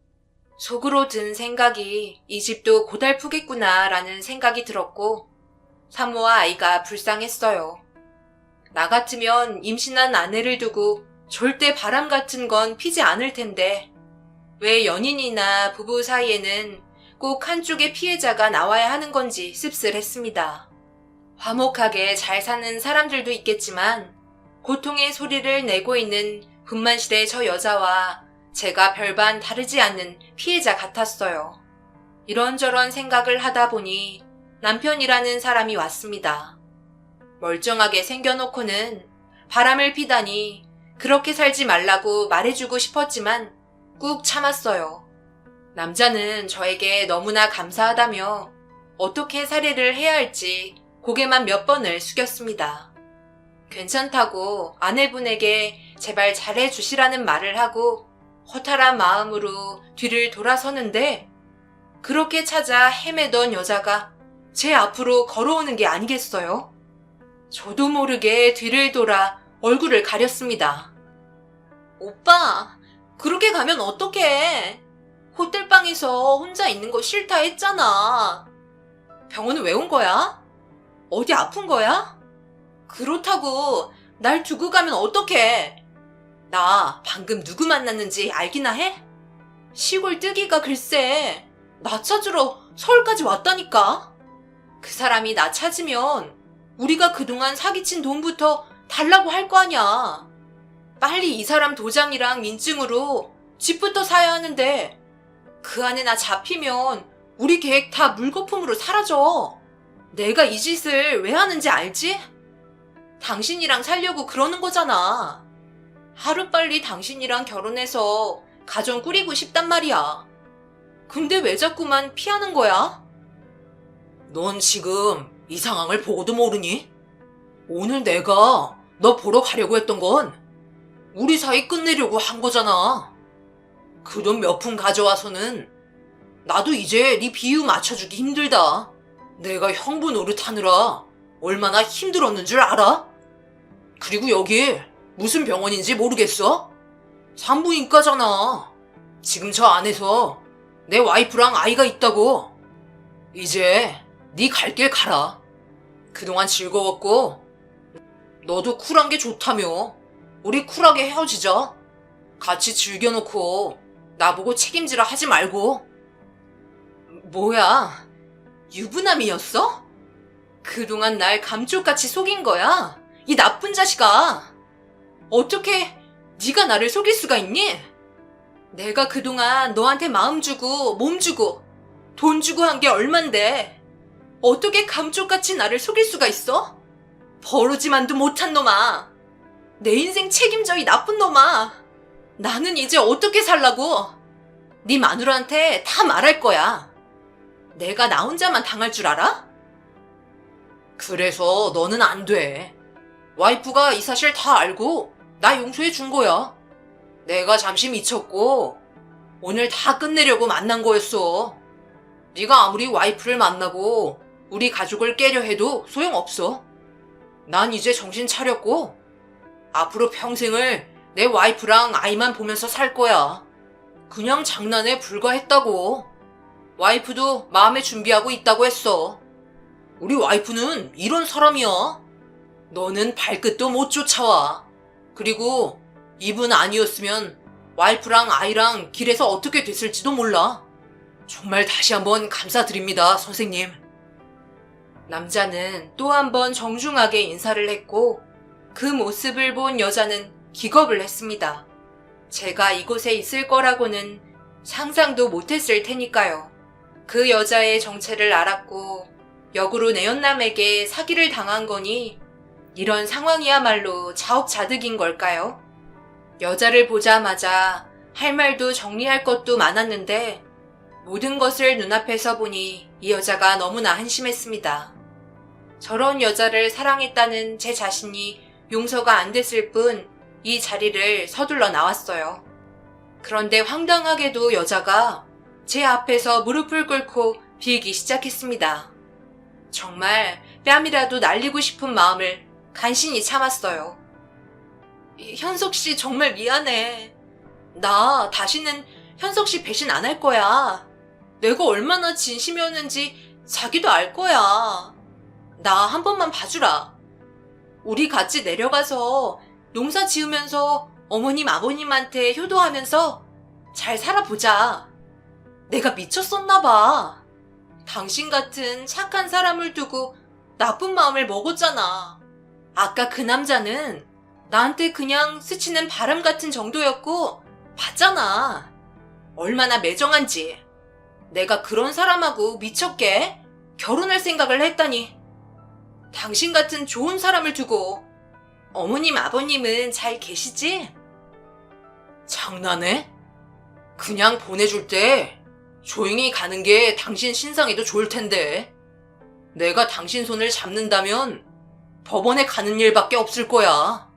속으로 든 생각이 이 집도 고달프겠구나라는 생각이 들었고 산모와 아이가 불쌍했어요. 나 같으면 임신한 아내를 두고 절대 바람 같은 건 피지 않을 텐데 왜 연인이나 부부 사이에는 꼭 한쪽의 피해자가 나와야 하는 건지 씁쓸했습니다. 화목하게 잘 사는 사람들도 있겠지만 고통의 소리를 내고 있는 분만실의 저 여자와 제가 별반 다르지 않는 피해자 같았어요. 이런저런 생각을 하다 보니 남편이라는 사람이 왔습니다. 멀쩡하게 생겨놓고는 바람을 피다니 그렇게 살지 말라고 말해주고 싶었지만 꾹 참았어요. 남자는 저에게 너무나 감사하다며 어떻게 살해를 해야 할지 고개만 몇 번을 숙였습니다. 괜찮다고 아내분에게 제발 잘해주시라는 말을 하고 허탈한 마음으로 뒤를 돌아서는데 그렇게 찾아 헤매던 여자가 제 앞으로 걸어오는 게 아니겠어요? 저도 모르게 뒤를 돌아 얼굴을 가렸습니다. 오빠, 그렇게 가면 어떡해? 호텔방에서 혼자 있는 거 싫다 했잖아. 병원은 왜 온 거야? 어디 아픈 거야? 그렇다고 날 두고 가면 어떡해? 나 방금 누구 만났는지 알기나 해? 시골 뜨기가 글쎄 나 찾으러 서울까지 왔다니까. 그 사람이 나 찾으면 우리가 그동안 사기친 돈부터 달라고 할 거 아냐. 빨리 이 사람 도장이랑 민증으로 집부터 사야 하는데 그 안에 나 잡히면 우리 계획 다 물거품으로 사라져. 내가 이 짓을 왜 하는지 알지? 당신이랑 살려고 그러는 거잖아. 하루빨리 당신이랑 결혼해서 가정 꾸리고 싶단 말이야. 근데 왜 자꾸만 피하는 거야? 넌 지금 이 상황을 보고도 모르니? 오늘 내가 너 보러 가려고 했던 건 우리 사이 끝내려고 한 거잖아. 그 돈 몇 푼 가져와서는 나도 이제 네 비유 맞춰주기 힘들다. 내가 형부 노릇하느라 얼마나 힘들었는 줄 알아? 그리고 여기 무슨 병원인지 모르겠어? 산부인과잖아. 지금 저 안에서 내 와이프랑 아이가 있다고. 이제 네 갈 길 가라. 그동안 즐거웠고 너도 쿨한 게 좋다며. 우리 쿨하게 헤어지자. 같이 즐겨놓고 나보고 책임지라 하지 말고. 뭐야, 유부남이었어? 그동안 날 감쪽같이 속인 거야? 이 나쁜 자식아. 어떻게 네가 나를 속일 수가 있니? 내가 그동안 너한테 마음 주고 몸 주고 돈 주고 한 게 얼만데 어떻게 감쪽같이 나를 속일 수가 있어? 버르지만도 못한 놈아. 내 인생 책임져, 이 나쁜 놈아. 나는 이제 어떻게 살라고? 네 마누라한테 다 말할 거야. 내가 나 혼자만 당할 줄 알아? 그래서 너는 안 돼. 와이프가 이 사실 다 알고 나 용서해 준 거야. 내가 잠시 미쳤고 오늘 다 끝내려고 만난 거였어. 네가 아무리 와이프를 만나고 우리 가족을 깨려 해도 소용없어. 난 이제 정신 차렸고 앞으로 평생을 내 와이프랑 아이만 보면서 살 거야. 그냥 장난에 불과했다고. 와이프도 마음에 준비하고 있다고 했어. 우리 와이프는 이런 사람이야. 너는 발끝도 못 쫓아와. 그리고 이분 아니었으면 와이프랑 아이랑 길에서 어떻게 됐을지도 몰라. 정말 다시 한번 감사드립니다, 선생님. 남자는 또 한 번 정중하게 인사를 했고 그 모습을 본 여자는 기겁을 했습니다. 제가 이곳에 있을 거라고는 상상도 못했을 테니까요. 그 여자의 정체를 알았고 역으로 내연남에게 사기를 당한 거니 이런 상황이야말로 자업자득인 걸까요? 여자를 보자마자 할 말도 정리할 것도 많았는데 모든 것을 눈앞에서 보니 이 여자가 너무나 한심했습니다. 저런 여자를 사랑했다는 제 자신이 용서가 안 됐을 뿐 이 자리를 서둘러 나왔어요. 그런데 황당하게도 여자가 제 앞에서 무릎을 꿇고 빌기 시작했습니다. 정말 뺨이라도 날리고 싶은 마음을 간신히 참았어요. 현석 씨 정말 미안해. 나 다시는 현석 씨 배신 안 할 거야. 내가 얼마나 진심이었는지 자기도 알 거야. 나 한 번만 봐주라. 우리 같이 내려가서 농사 지으면서 어머님 아버님한테 효도하면서 잘 살아보자. 내가 미쳤었나 봐. 당신 같은 착한 사람을 두고 나쁜 마음을 먹었잖아. 아까 그 남자는 나한테 그냥 스치는 바람 같은 정도였고 봤잖아. 얼마나 매정한지. 내가 그런 사람하고 미쳤게 결혼할 생각을 했다니. 당신 같은 좋은 사람을 두고 어머님 아버님은 잘 계시지? 장난해? 그냥 보내줄 때 조용히 가는 게 당신 신상에도 좋을 텐데. 내가 당신 손을 잡는다면 법원에 가는 일밖에 없을 거야.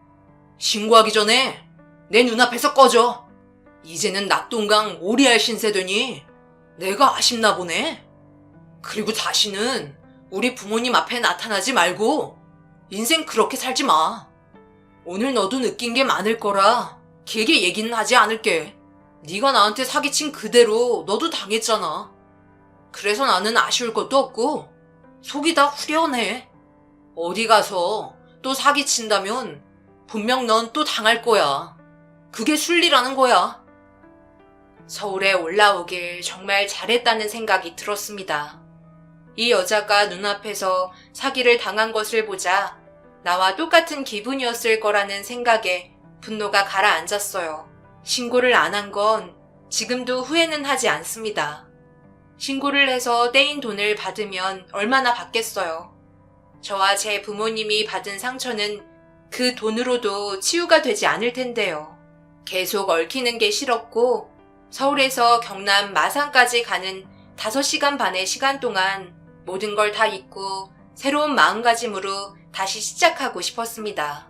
신고하기 전에 내 눈앞에서 꺼져. 이제는 낙동강 오리알 신세 되니 내가 아쉽나 보네. 그리고 다시는 우리 부모님 앞에 나타나지 말고 인생 그렇게 살지 마. 오늘 너도 느낀 게 많을 거라 길게 얘기는 하지 않을게. 네가 나한테 사기친 그대로 너도 당했잖아. 그래서 나는 아쉬울 것도 없고 속이 다 후련해. 어디 가서 또 사기친다면 분명 넌 또 당할 거야. 그게 순리라는 거야. 서울에 올라오길 정말 잘했다는 생각이 들었습니다. 이 여자가 눈앞에서 사기를 당한 것을 보자 나와 똑같은 기분이었을 거라는 생각에 분노가 가라앉았어요. 신고를 안 한 건 지금도 후회는 하지 않습니다. 신고를 해서 떼인 돈을 받으면 얼마나 받겠어요. 저와 제 부모님이 받은 상처는 그 돈으로도 치유가 되지 않을 텐데요. 계속 얽히는 게 싫었고 서울에서 경남 마산까지 가는 5시간 반의 시간 동안 모든 걸 다 잊고 새로운 마음가짐으로 다시 시작하고 싶었습니다.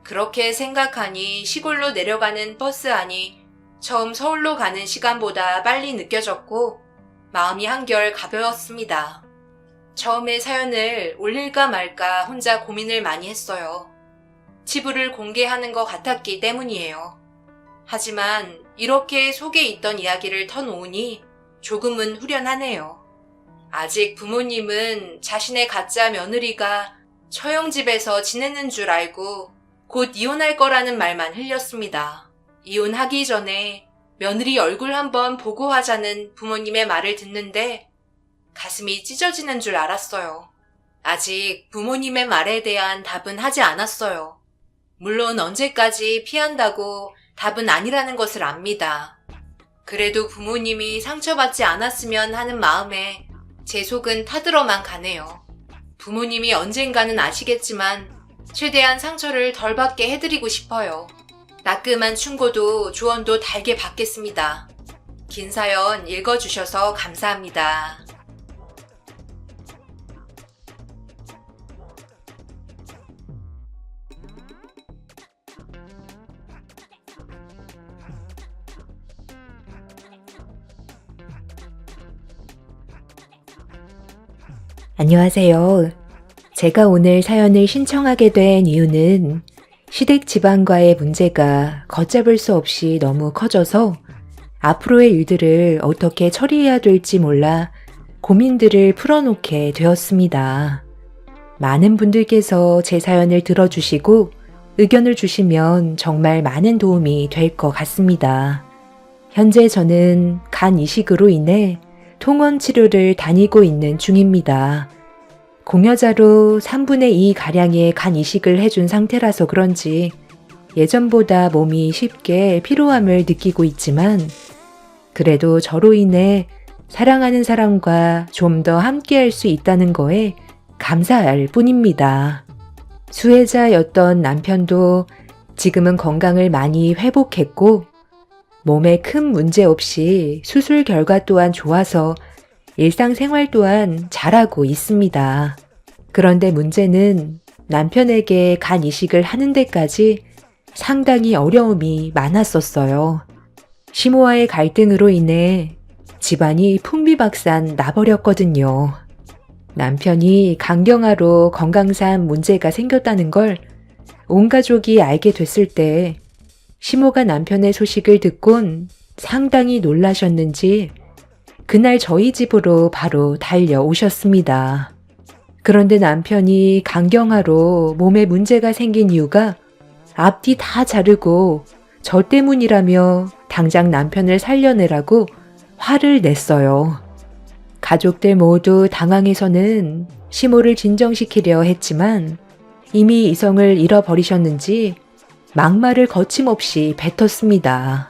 그렇게 생각하니 시골로 내려가는 버스 안이 처음 서울로 가는 시간보다 빨리 느껴졌고 마음이 한결 가벼웠습니다. 처음에 사연을 올릴까 말까 혼자 고민을 많이 했어요. 치부를 공개하는 것 같았기 때문이에요. 하지만 이렇게 속에 있던 이야기를 터놓으니 조금은 후련하네요. 아직 부모님은 자신의 가짜 며느리가 처형집에서 지내는 줄 알고 곧 이혼할 거라는 말만 흘렸습니다. 이혼하기 전에 며느리 얼굴 한번 보고 하자는 부모님의 말을 듣는데 가슴이 찢어지는 줄 알았어요. 아직 부모님의 말에 대한 답은 하지 않았어요. 물론 언제까지 피한다고 답은 아니라는 것을 압니다. 그래도 부모님이 상처받지 않았으면 하는 마음에 제 속은 타들어만 가네요. 부모님이 언젠가는 아시겠지만 최대한 상처를 덜 받게 해드리고 싶어요. 따끔한 충고도 조언도 달게 받겠습니다. 긴 사연 읽어주셔서 감사합니다. 안녕하세요. 제가 오늘 사연을 신청하게 된 이유는 시댁 집안과의 문제가 걷잡을 수 없이 너무 커져서 앞으로의 일들을 어떻게 처리해야 될지 몰라 고민들을 풀어놓게 되었습니다. 많은 분들께서 제 사연을 들어주시고 의견을 주시면 정말 많은 도움이 될 것 같습니다. 현재 저는 간 이식으로 인해 통원 치료를 다니고 있는 중입니다. 공여자로 3분의 2 가량의 간 이식을 해준 상태라서 그런지 예전보다 몸이 쉽게 피로함을 느끼고 있지만 그래도 저로 인해 사랑하는 사람과 좀 더 함께할 수 있다는 거에 감사할 뿐입니다. 수혜자였던 남편도 지금은 건강을 많이 회복했고 몸에 큰 문제 없이 수술 결과 또한 좋아서 일상생활 또한 잘하고 있습니다. 그런데 문제는 남편에게 간 이식을 하는 데까지 상당히 어려움이 많았었어요. 시모와의 갈등으로 인해 집안이 풍비박산 나버렸거든요. 남편이 간경화로 건강상 문제가 생겼다는 걸 온 가족이 알게 됐을 때 시모가 남편의 소식을 듣곤 상당히 놀라셨는지 그날 저희 집으로 바로 달려오셨습니다. 그런데 남편이 간경화로 몸에 문제가 생긴 이유가 앞뒤 다 자르고 저 때문이라며 당장 남편을 살려내라고 화를 냈어요. 가족들 모두 당황해서는 시모를 진정시키려 했지만 이미 이성을 잃어버리셨는지 막말을 거침없이 뱉었습니다.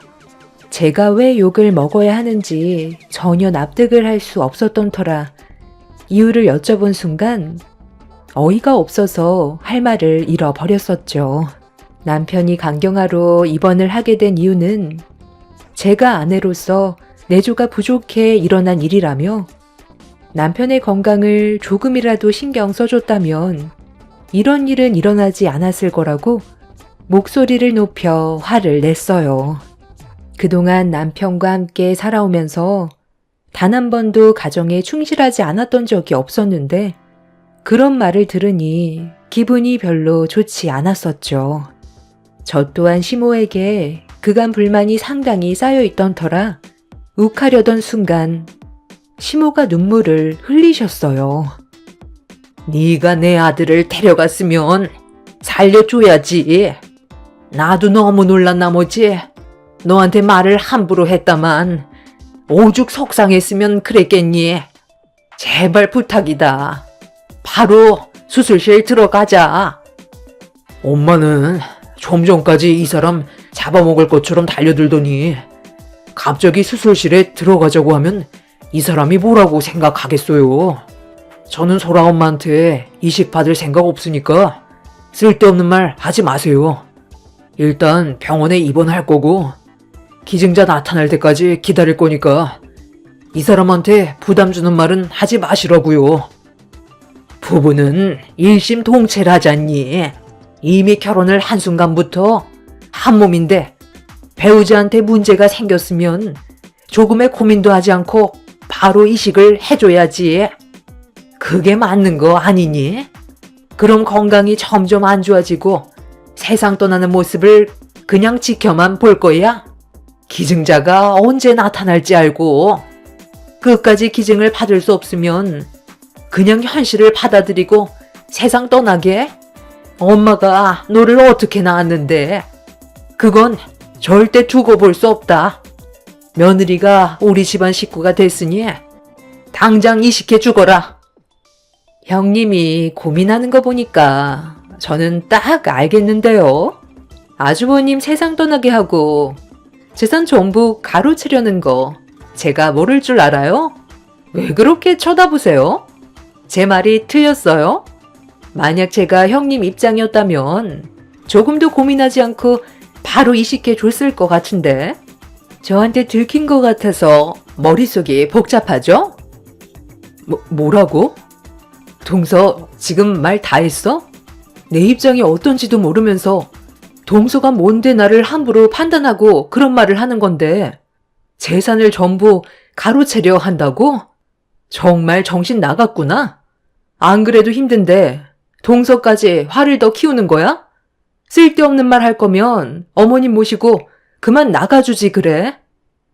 제가 왜 욕을 먹어야 하는지 전혀 납득을 할 수 없었던 터라 이유를 여쭤본 순간 어이가 없어서 할 말을 잃어버렸었죠. 남편이 간경화로 입원을 하게 된 이유는 제가 아내로서 내조가 부족해 일어난 일이라며 남편의 건강을 조금이라도 신경 써줬다면 이런 일은 일어나지 않았을 거라고 목소리를 높여 화를 냈어요. 그동안 남편과 함께 살아오면서 단 한 번도 가정에 충실하지 않았던 적이 없었는데 그런 말을 들으니 기분이 별로 좋지 않았었죠. 저 또한 시모에게 그간 불만이 상당히 쌓여있던 터라 욱하려던 순간 시모가 눈물을 흘리셨어요. 네가 내 아들을 데려갔으면 살려줘야지. 나도 너무 놀란 나머지 너한테 말을 함부로 했다만 오죽 속상했으면 그랬겠니? 제발 부탁이다. 바로 수술실 들어가자. 엄마는 좀 전까지 이 사람 잡아먹을 것처럼 달려들더니 갑자기 수술실에 들어가자고 하면 이 사람이 뭐라고 생각하겠어요. 저는 소라 엄마한테 이식 받을 생각 없으니까 쓸데없는 말 하지 마세요. 일단 병원에 입원할 거고 기증자 나타날 때까지 기다릴 거니까 이 사람한테 부담 주는 말은 하지 마시라고요. 부부는 일심동체를 하잖니. 이미 결혼을 한순간부터 한 몸인데 배우자한테 문제가 생겼으면 조금의 고민도 하지 않고 바로 이식을 해줘야지. 그게 맞는 거 아니니? 그럼 건강이 점점 안 좋아지고 세상 떠나는 모습을 그냥 지켜만 볼 거야? 기증자가 언제 나타날지 알고 끝까지 기증을 받을 수 없으면 그냥 현실을 받아들이고 세상 떠나게? 엄마가 너를 어떻게 낳았는데? 그건 절대 두고 볼 수 없다. 며느리가 우리 집안 식구가 됐으니 당장 이식해 주거라. 형님이 고민하는 거 보니까 저는 딱 알겠는데요. 아주버님 세상 떠나게 하고 재산 전부 가로채려는 거 제가 모를 줄 알아요? 왜 그렇게 쳐다보세요? 제 말이 틀렸어요? 만약 제가 형님 입장이었다면 조금도 고민하지 않고 바로 이식해 줬을 것 같은데 저한테 들킨 것 같아서 머릿속이 복잡하죠? 뭐라고? 동서 지금 말 다 했어? 내 입장이 어떤지도 모르면서 동서가 뭔데 나를 함부로 판단하고 그런 말을 하는 건데 재산을 전부 가로채려 한다고? 정말 정신 나갔구나. 안 그래도 힘든데 동서까지 화를 더 키우는 거야? 쓸데없는 말 할 거면 어머님 모시고 그만 나가주지 그래.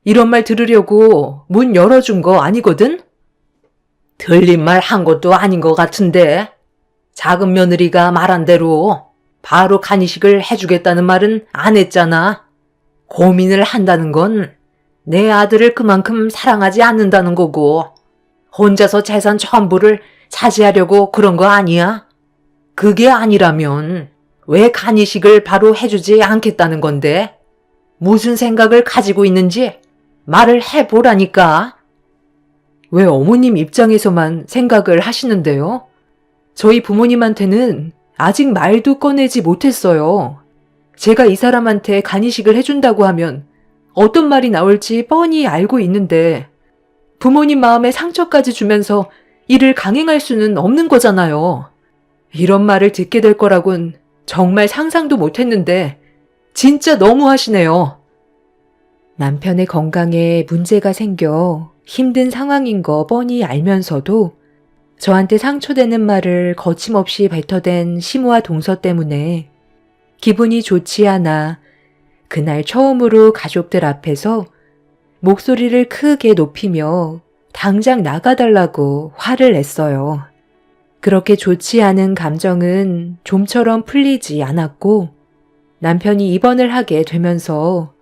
이런 말 들으려고 문 열어준 거 아니거든? 들린 말 한 것도 아닌 것 같은데 작은 며느리가 말한 대로 바로 간이식을 해주겠다는 말은 안 했잖아. 고민을 한다는 건 내 아들을 그만큼 사랑하지 않는다는 거고 혼자서 재산 전부를 차지하려고 그런 거 아니야? 그게 아니라면 왜 간이식을 바로 해주지 않겠다는 건데? 무슨 생각을 가지고 있는지 말을 해보라니까. 왜 어머님 입장에서만 생각을 하시는데요? 저희 부모님한테는 아직 말도 꺼내지 못했어요. 제가 이 사람한테 간이식을 해준다고 하면 어떤 말이 나올지 뻔히 알고 있는데 부모님 마음에 상처까지 주면서 이를 강행할 수는 없는 거잖아요. 이런 말을 듣게 될 거라곤 정말 상상도 못했는데 진짜 너무하시네요. 남편의 건강에 문제가 생겨 힘든 상황인 거 뻔히 알면서도 저한테 상처되는 말을 거침없이 뱉어댄 시모와 동서 때문에 기분이 좋지 않아 그날 처음으로 가족들 앞에서 목소리를 크게 높이며 당장 나가달라고 화를 냈어요. 그렇게 좋지 않은 감정은 좀처럼 풀리지 않았고 남편이 입원을 하게 되면서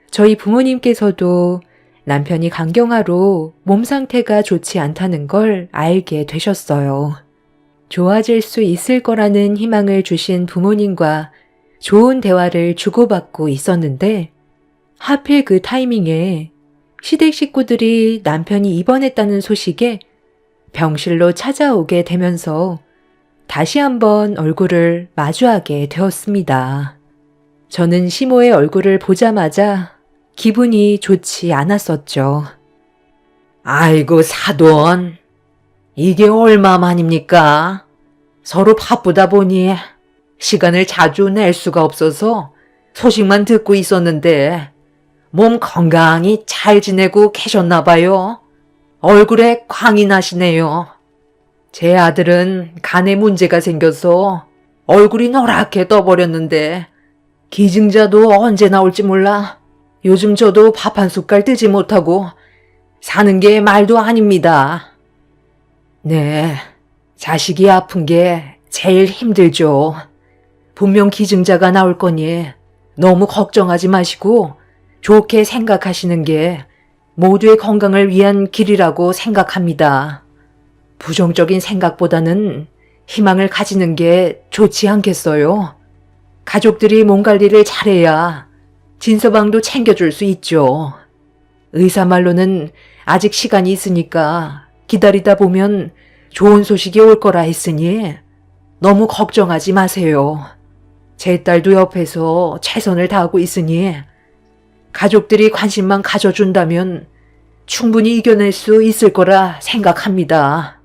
저희 부모님께서도 남편이 간경화로 몸 상태가 좋지 않다는 걸 알게 되셨어요. 좋아질 수 있을 거라는 희망을 주신 부모님과 좋은 대화를 주고받고 있었는데 하필 그 타이밍에 시댁 식구들이 남편이 입원했다는 소식에 병실로 찾아오게 되면서 다시 한번 얼굴을 마주하게 되었습니다. 저는 시모의 얼굴을 보자마자 기분이 좋지 않았었죠. 아이고 사돈, 이게 얼마만입니까? 서로 바쁘다 보니 시간을 자주 낼 수가 없어서 소식만 듣고 있었는데 몸 건강히 잘 지내고 계셨나 봐요. 얼굴에 광이 나시네요. 제 아들은 간에 문제가 생겨서 얼굴이 노랗게 떠버렸는데 기증자도 언제 나올지 몰라 요즘 저도 밥 한 숟갈 뜨지 못하고 사는 게 말도 아닙니다. 네, 자식이 아픈 게 제일 힘들죠. 분명 기증자가 나올 거니 너무 걱정하지 마시고 좋게 생각하시는 게 모두의 건강을 위한 길이라고 생각합니다. 부정적인 생각보다는 희망을 가지는 게 좋지 않겠어요? 가족들이 몸 관리를 잘해야 진서방도 챙겨줄 수 있죠. 의사 말로는 아직 시간이 있으니까 기다리다 보면 좋은 소식이 올 거라 했으니 너무 걱정하지 마세요. 제 딸도 옆에서 최선을 다하고 있으니 가족들이 관심만 가져준다면 충분히 이겨낼 수 있을 거라 생각합니다.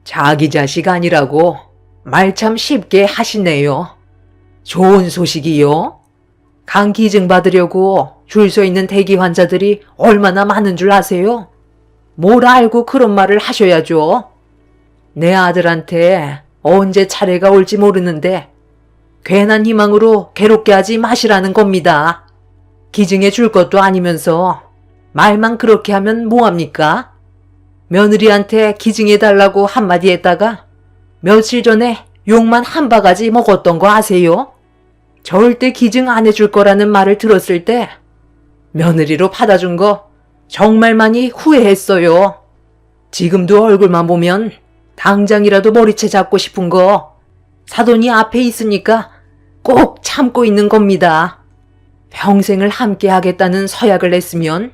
자기 자식 아니라고 말 참 쉽게 하시네요. 좋은 소식이요? 간 기증 받으려고 줄 서 있는 대기 환자들이 얼마나 많은 줄 아세요? 뭘 알고 그런 말을 하셔야죠. 내 아들한테 언제 차례가 올지 모르는데 괜한 희망으로 괴롭게 하지 마시라는 겁니다. 기증해 줄 것도 아니면서 말만 그렇게 하면 뭐합니까? 며느리한테 기증해 달라고 한마디 했다가 며칠 전에 욕만 한 바가지 먹었던 거 아세요? 절대 기증 안 해줄 거라는 말을 들었을 때 며느리로 받아준 거 정말 많이 후회했어요. 지금도 얼굴만 보면 당장이라도 머리채 잡고 싶은 거 사돈이 앞에 있으니까 꼭 참고 있는 겁니다. 평생을 함께 하겠다는 서약을 냈으면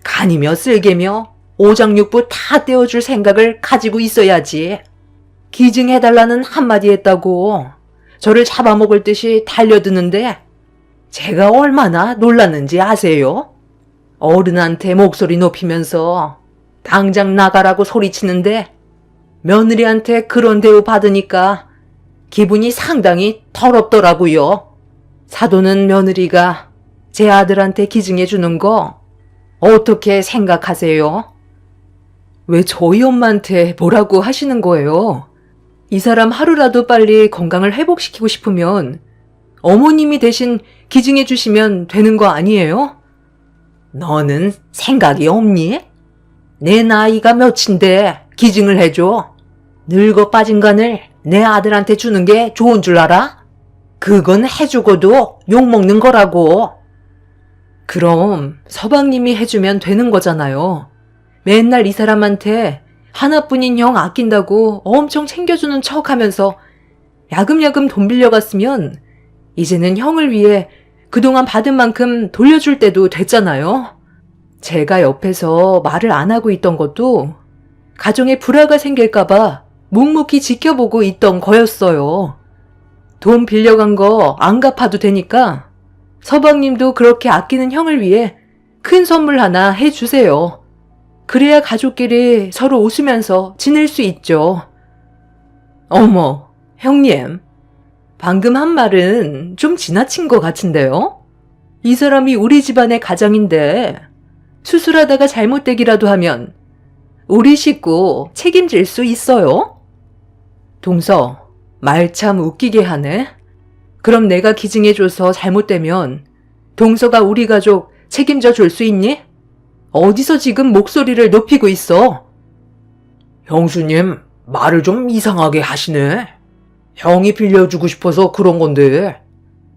간이며 쓸개며 오장육부 다 떼어줄 생각을 가지고 있어야지. 기증해달라는 한마디 했다고 저를 잡아먹을 듯이 달려드는데 제가 얼마나 놀랐는지 아세요? 어른한테 목소리 높이면서 당장 나가라고 소리치는데 며느리한테 그런 대우 받으니까 기분이 상당히 더럽더라고요. 사돈은 며느리가 제 아들한테 기증해 주는 거 어떻게 생각하세요? 왜 저희 엄마한테 뭐라고 하시는 거예요? 이 사람 하루라도 빨리 건강을 회복시키고 싶으면 어머님이 대신 기증해 주시면 되는 거 아니에요? 너는 생각이 없니? 내 나이가 몇인데 기증을 해줘. 늙어 빠진 간을 내 아들한테 주는 게 좋은 줄 알아? 그건 해주고도 욕먹는 거라고. 그럼 서방님이 해주면 되는 거잖아요. 맨날 이 사람한테 하나뿐인 형 아낀다고 엄청 챙겨주는 척 하면서 야금야금 돈 빌려갔으면 이제는 형을 위해 그동안 받은 만큼 돌려줄 때도 됐잖아요. 제가 옆에서 말을 안 하고 있던 것도 가정에 불화가 생길까봐 묵묵히 지켜보고 있던 거였어요. 돈 빌려간 거 안 갚아도 되니까 서방님도 그렇게 아끼는 형을 위해 큰 선물 하나 해주세요. 그래야 가족끼리 서로 웃으면서 지낼 수 있죠. 어머, 형님, 방금 한 말은 좀 지나친 것 같은데요? 이 사람이 우리 집안의 가장인데 수술하다가 잘못되기라도 하면 우리 식구 책임질 수 있어요? 동서, 말 참 웃기게 하네. 그럼 내가 기증해줘서 잘못되면 동서가 우리 가족 책임져 줄 수 있니? 어디서 지금 목소리를 높이고 있어? 형수님, 말을 좀 이상하게 하시네. 형이 빌려주고 싶어서 그런 건데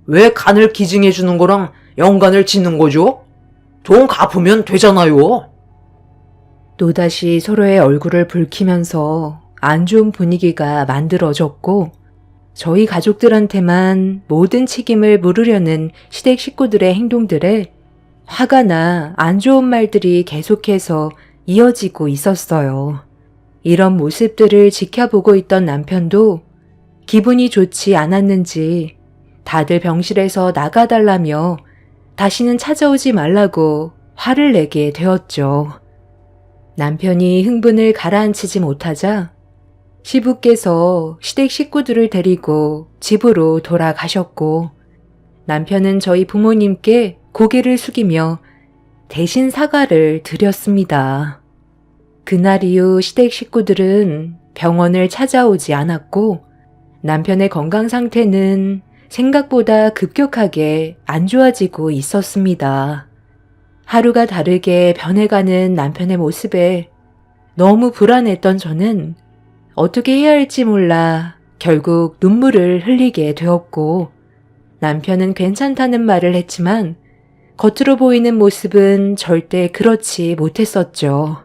왜 간을 기증해주는 거랑 연관을 짓는 거죠? 돈 갚으면 되잖아요. 또다시 서로의 얼굴을 붉히면서 안 좋은 분위기가 만들어졌고 저희 가족들한테만 모든 책임을 물으려는 시댁 식구들의 행동들에 화가 나 안 좋은 말들이 계속해서 이어지고 있었어요. 이런 모습들을 지켜보고 있던 남편도 기분이 좋지 않았는지 다들 병실에서 나가달라며 다시는 찾아오지 말라고 화를 내게 되었죠. 남편이 흥분을 가라앉히지 못하자 시부께서 시댁 식구들을 데리고 집으로 돌아가셨고 남편은 저희 부모님께 고개를 숙이며 대신 사과를 드렸습니다. 그날 이후 시댁 식구들은 병원을 찾아오지 않았고 남편의 건강 상태는 생각보다 급격하게 안 좋아지고 있었습니다. 하루가 다르게 변해가는 남편의 모습에 너무 불안했던 저는 어떻게 해야 할지 몰라 결국 눈물을 흘리게 되었고 남편은 괜찮다는 말을 했지만 겉으로 보이는 모습은 절대 그렇지 못했었죠.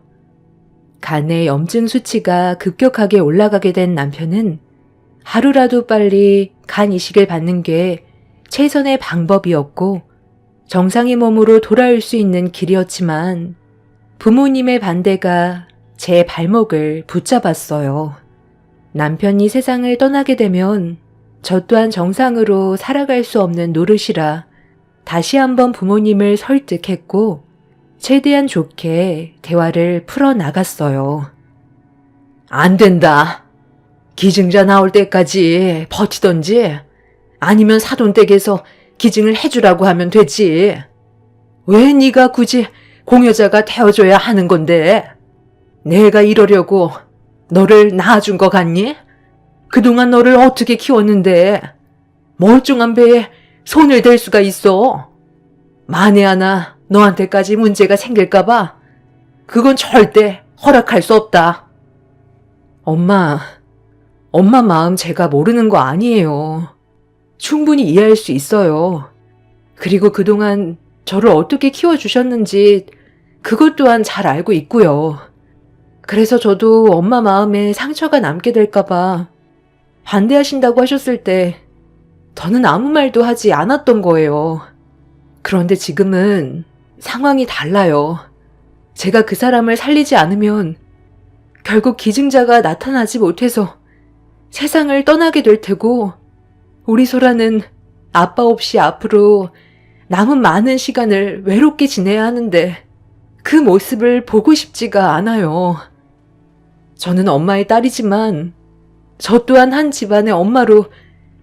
간의 염증 수치가 급격하게 올라가게 된 남편은 하루라도 빨리 간 이식을 받는 게 최선의 방법이었고 정상의 몸으로 돌아올 수 있는 길이었지만 부모님의 반대가 제 발목을 붙잡았어요. 남편이 세상을 떠나게 되면 저 또한 정상으로 살아갈 수 없는 노릇이라 다시 한번 부모님을 설득했고 최대한 좋게 대화를 풀어나갔어요. 안 된다. 기증자 나올 때까지 버티던지 아니면 사돈댁에서 기증을 해주라고 하면 되지. 왜 네가 굳이 공여자가 되어줘야 하는 건데? 내가 이러려고 너를 낳아준 거 같니? 그동안 너를 어떻게 키웠는데 멀쩡한 배에 손을 댈 수가 있어? 만에 하나 너한테까지 문제가 생길까봐 그건 절대 허락할 수 없다. 엄마 마음 제가 모르는 거 아니에요. 충분히 이해할 수 있어요. 그리고 그동안 저를 어떻게 키워주셨는지 그것 또한 잘 알고 있고요. 그래서 저도 엄마 마음에 상처가 남게 될까봐 반대하신다고 하셨을 때 저는 아무 말도 하지 않았던 거예요. 그런데 지금은 상황이 달라요. 제가 그 사람을 살리지 않으면 결국 기증자가 나타나지 못해서 세상을 떠나게 될 테고 우리 소라는 아빠 없이 앞으로 남은 많은 시간을 외롭게 지내야 하는데 그 모습을 보고 싶지가 않아요. 저는 엄마의 딸이지만 저 또한 한 집안의 엄마로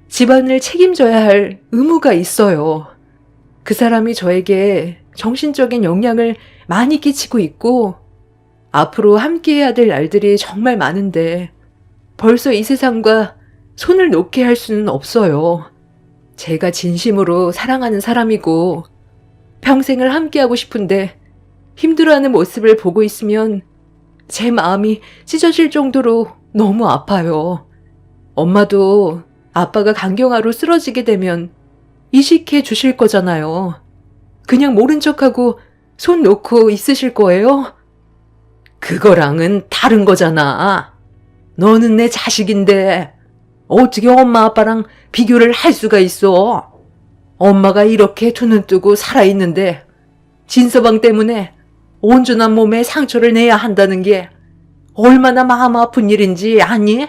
집안을 책임져야 할 의무가 있어요. 그 사람이 저에게 정신적인 영향을 많이 끼치고 있고 앞으로 함께해야 될 날들이 정말 많은데 벌써 이 세상과 손을 놓게 할 수는 없어요. 제가 진심으로 사랑하는 사람이고 평생을 함께하고 싶은데 힘들어하는 모습을 보고 있으면 제 마음이 찢어질 정도로 너무 아파요. 엄마도 아빠가 간경화로 쓰러지게 되면 이식해 주실 거잖아요. 그냥 모른 척하고 손 놓고 있으실 거예요? 그거랑은 다른 거잖아. 너는 내 자식인데 어떻게 엄마 아빠랑 비교를 할 수가 있어? 엄마가 이렇게 두 눈 뜨고 살아있는데 진서방 때문에 온전한 몸에 상처를 내야 한다는 게 얼마나 마음 아픈 일인지 아니?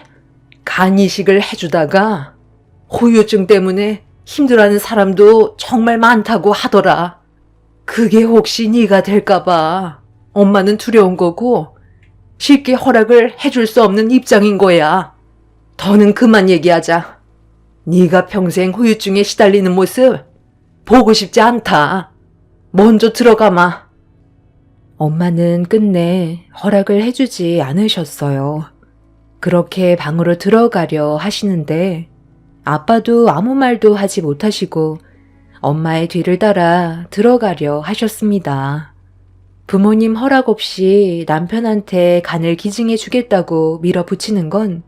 간 이식을 해주다가 후유증 때문에 힘들어하는 사람도 정말 많다고 하더라. 그게 혹시 네가 될까봐 엄마는 두려운 거고 쉽게 허락을 해줄 수 없는 입장인 거야. 더는 그만 얘기하자. 네가 평생 후유증에 시달리는 모습 보고 싶지 않다. 먼저 들어가마. 엄마는 끝내 허락을 해주지 않으셨어요. 그렇게 방으로 들어가려 하시는데 아빠도 아무 말도 하지 못하시고 엄마의 뒤를 따라 들어가려 하셨습니다. 부모님 허락 없이 남편한테 간을 기증해 주겠다고 밀어붙이는 건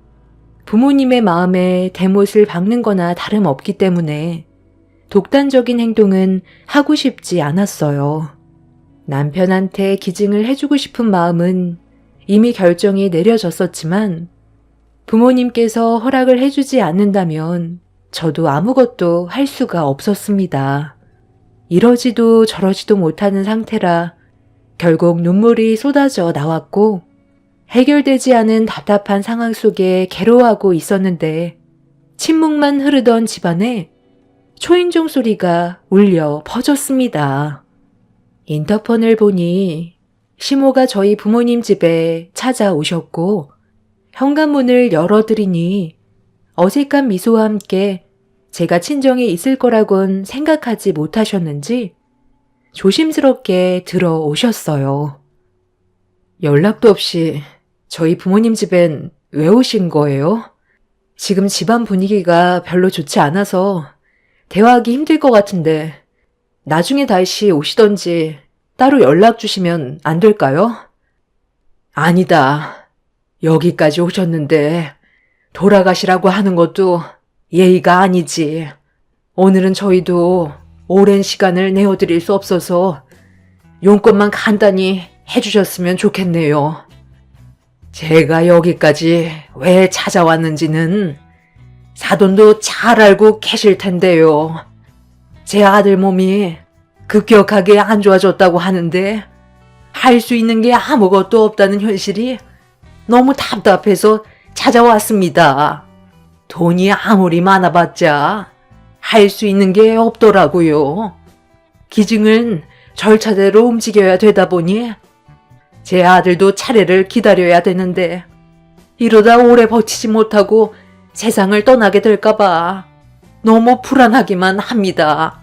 부모님의 마음에 대못을 박는 거나 다름없기 때문에 독단적인 행동은 하고 싶지 않았어요. 남편한테 기증을 해주고 싶은 마음은 이미 결정이 내려졌었지만 부모님께서 허락을 해주지 않는다면 저도 아무것도 할 수가 없었습니다. 이러지도 저러지도 못하는 상태라 결국 눈물이 쏟아져 나왔고 해결되지 않은 답답한 상황 속에 괴로워하고 있었는데 침묵만 흐르던 집안에 초인종 소리가 울려 퍼졌습니다. 인터폰을 보니 시모가 저희 부모님 집에 찾아오셨고 현관문을 열어드리니 어색한 미소와 함께 제가 친정에 있을 거라곤 생각하지 못하셨는지 조심스럽게 들어오셨어요. 연락도 없이 저희 부모님 집엔 왜 오신 거예요? 지금 집안 분위기가 별로 좋지 않아서 대화하기 힘들 것 같은데 나중에 다시 오시던지 따로 연락 주시면 안 될까요? 아니다. 여기까지 오셨는데 돌아가시라고 하는 것도 예의가 아니지. 오늘은 저희도 오랜 시간을 내어드릴 수 없어서 용건만 간단히 해주셨으면 좋겠네요. 제가 여기까지 왜 찾아왔는지는 사돈도 잘 알고 계실 텐데요. 제 아들 몸이 급격하게 안 좋아졌다고 하는데 할 수 있는 게 아무것도 없다는 현실이 너무 답답해서 찾아왔습니다. 돈이 아무리 많아봤자 할 수 있는 게 없더라고요. 기증은 절차대로 움직여야 되다 보니 제 아들도 차례를 기다려야 되는데 이러다 오래 버티지 못하고 세상을 떠나게 될까봐 너무 불안하기만 합니다.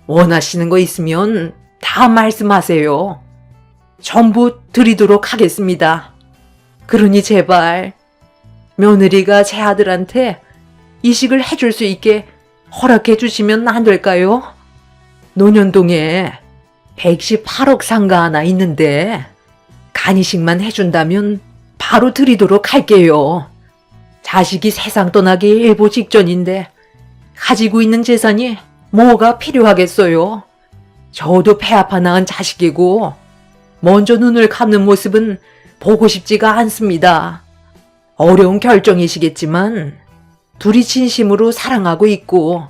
원하시는 거 있으면 다 말씀하세요. 전부 드리도록 하겠습니다. 그러니 제발 며느리가 제 아들한테 이식을 해줄 수 있게 허락해 주시면 안 될까요? 논현동에 118억 상가 하나 있는데 간이식만 해준다면 바로 드리도록 할게요. 자식이 세상 떠나기 일보 직전인데 가지고 있는 재산이 뭐가 필요하겠어요. 저도 폐 아파 낳은 자식이고 먼저 눈을 감는 모습은 보고 싶지가 않습니다. 어려운 결정이시겠지만 둘이 진심으로 사랑하고 있고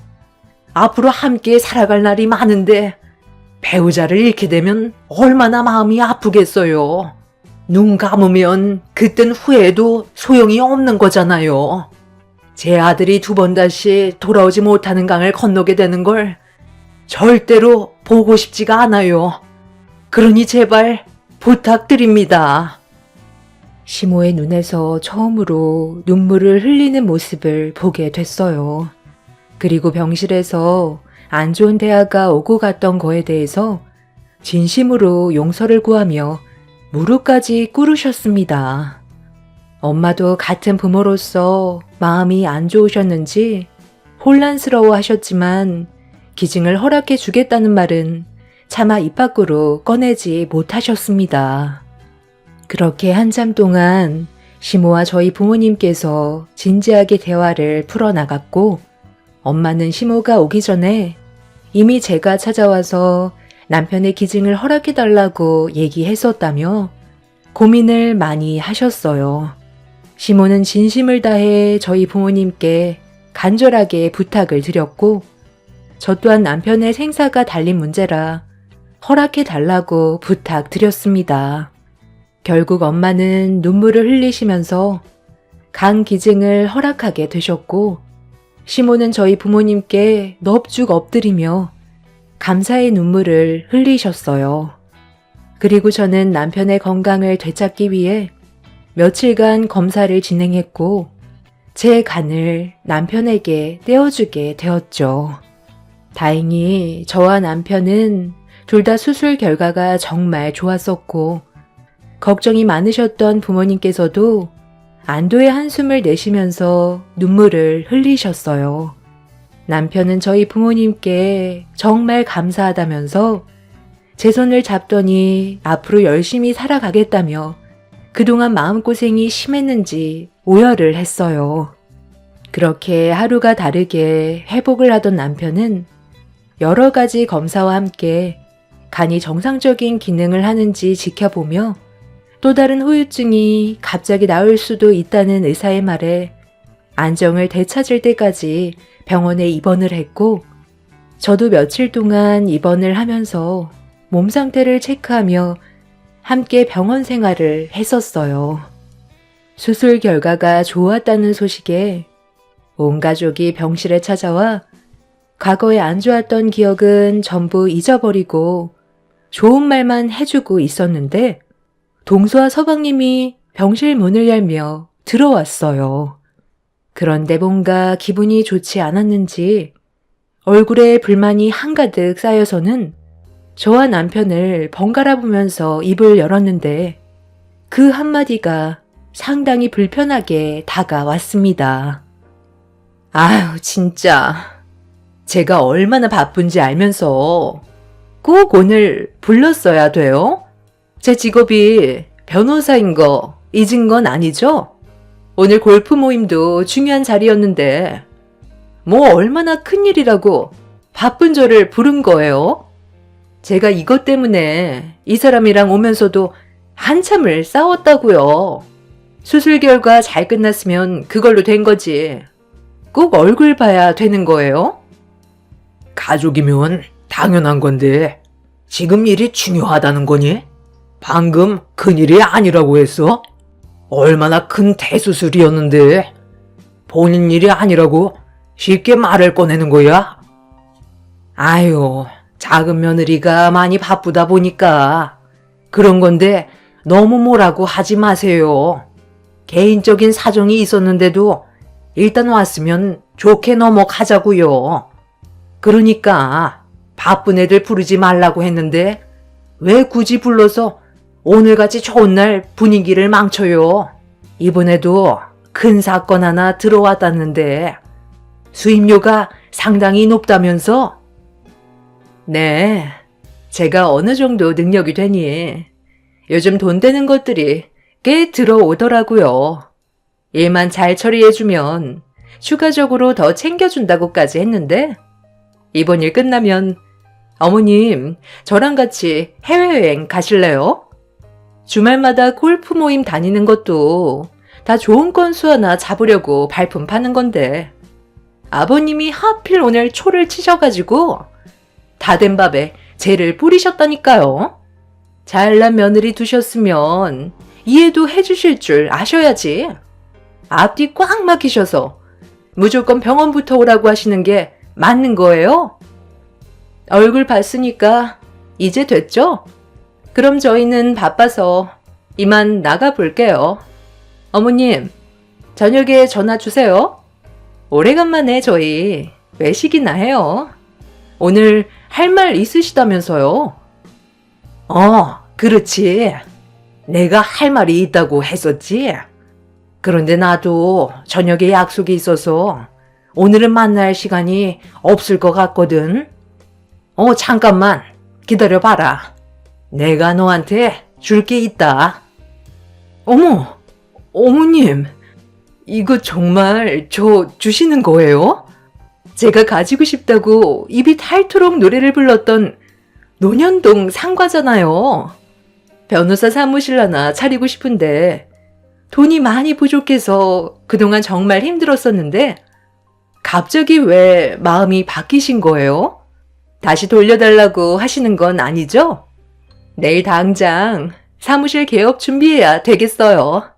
앞으로 함께 살아갈 날이 많은데 배우자를 잃게 되면 얼마나 마음이 아프겠어요. 눈 감으면 그땐 후회해도 소용이 없는 거잖아요. 제 아들이 2번 다시 돌아오지 못하는 강을 건너게 되는 걸 절대로 보고 싶지가 않아요. 그러니 제발 부탁드립니다. 시모의 눈에서 처음으로 눈물을 흘리는 모습을 보게 됐어요. 그리고 병실에서 안 좋은 대화가 오고 갔던 거에 대해서 진심으로 용서를 구하며 무릎까지 꿇으셨습니다. 엄마도 같은 부모로서 마음이 안 좋으셨는지 혼란스러워 하셨지만 기증을 허락해 주겠다는 말은 차마 입 밖으로 꺼내지 못하셨습니다. 그렇게 한참 동안 시모와 저희 부모님께서 진지하게 대화를 풀어나갔고 엄마는 시모가 오기 전에 이미 제가 찾아와서 남편의 기증을 허락해달라고 얘기했었다며 고민을 많이 하셨어요. 시모는 진심을 다해 저희 부모님께 간절하게 부탁을 드렸고 저 또한 남편의 생사가 달린 문제라 허락해달라고 부탁드렸습니다. 결국 엄마는 눈물을 흘리시면서 간 기증을 허락하게 되셨고 시모는 저희 부모님께 넙죽 엎드리며 감사의 눈물을 흘리셨어요. 그리고 저는 남편의 건강을 되찾기 위해 며칠간 검사를 진행했고 제 간을 남편에게 떼어주게 되었죠. 다행히 저와 남편은 둘 다 수술 결과가 정말 좋았었고, 걱정이 많으셨던 부모님께서도 안도의 한숨을 내쉬면서 눈물을 흘리셨어요. 남편은 저희 부모님께 정말 감사하다면서 제 손을 잡더니 앞으로 열심히 살아가겠다며 그동안 마음고생이 심했는지 오열을 했어요. 그렇게 하루가 다르게 회복을 하던 남편은 여러 가지 검사와 함께 간이 정상적인 기능을 하는지 지켜보며 또 다른 후유증이 갑자기 나올 수도 있다는 의사의 말에 안정을 되찾을 때까지 병원에 입원을 했고, 저도 며칠 동안 입원을 하면서 몸 상태를 체크하며 함께 병원 생활을 했었어요. 수술 결과가 좋았다는 소식에 온 가족이 병실에 찾아와 과거에 안 좋았던 기억은 전부 잊어버리고 좋은 말만 해주고 있었는데, 동서와 서방님이 병실 문을 열며 들어왔어요. 그런데 뭔가 기분이 좋지 않았는지 얼굴에 불만이 한가득 쌓여서는 저와 남편을 번갈아 보면서 입을 열었는데, 그 한마디가 상당히 불편하게 다가왔습니다. 아유, 진짜. 제가 얼마나 바쁜지 알면서 꼭 오늘 불렀어야 돼요? 제 직업이 변호사인 거 잊은 건 아니죠? 오늘 골프 모임도 중요한 자리였는데 뭐 얼마나 큰일이라고 바쁜 저를 부른 거예요? 제가 이것 때문에 이 사람이랑 오면서도 한참을 싸웠다고요. 수술 결과 잘 끝났으면 그걸로 된 거지. 꼭 얼굴 봐야 되는 거예요? 가족이면 당연한 건데 지금 일이 중요하다는 거니? 방금 큰일이 아니라고 했어? 얼마나 큰 대수술이었는데 본인 일이 아니라고 쉽게 말을 꺼내는 거야? 아유, 작은 며느리가 많이 바쁘다 보니까 그런 건데 너무 뭐라고 하지 마세요. 개인적인 사정이 있었는데도 일단 왔으면 좋게 넘어가자고요. 그러니까 바쁜 애들 부르지 말라고 했는데 왜 굳이 불러서 오늘같이 좋은 날 분위기를 망쳐요. 이번에도 큰 사건 하나 들어왔다는데 수임료가 상당히 높다면서? 네, 제가 어느 정도 능력이 되니 요즘 돈 되는 것들이 꽤 들어오더라고요. 일만 잘 처리해주면 추가적으로 더 챙겨준다고까지 했는데, 이번 일 끝나면 어머님 저랑 같이 해외여행 가실래요? 주말마다 골프 모임 다니는 것도 다 좋은 건수 하나 잡으려고 발품 파는 건데 아버님이 하필 오늘 초를 치셔가지고 다 된 밥에 재를 뿌리셨다니까요. 잘난 며느리 두셨으면 이해도 해주실 줄 아셔야지. 앞뒤 꽉 막히셔서 무조건 병원부터 오라고 하시는 게 맞는 거예요? 얼굴 봤으니까 이제 됐죠? 그럼 저희는 바빠서 이만 나가 볼게요. 어머님, 저녁에 전화 주세요. 오래간만에 저희 외식이나 해요. 오늘 할 말 있으시다면서요? 그렇지. 내가 할 말이 있다고 했었지. 그런데 나도 저녁에 약속이 있어서 오늘은 만날 시간이 없을 것 같거든. 잠깐만 기다려봐라. 내가 너한테 줄 게 있다. 어머, 어머님, 이거 정말 저 주시는 거예요? 제가 가지고 싶다고 입이 닳도록 노래를 불렀던 논현동 상과잖아요. 변호사 사무실 하나 차리고 싶은데 돈이 많이 부족해서 그동안 정말 힘들었었는데 갑자기 왜 마음이 바뀌신 거예요? 다시 돌려달라고 하시는 건 아니죠? 내일 당장 사무실 개업 준비해야 되겠어요.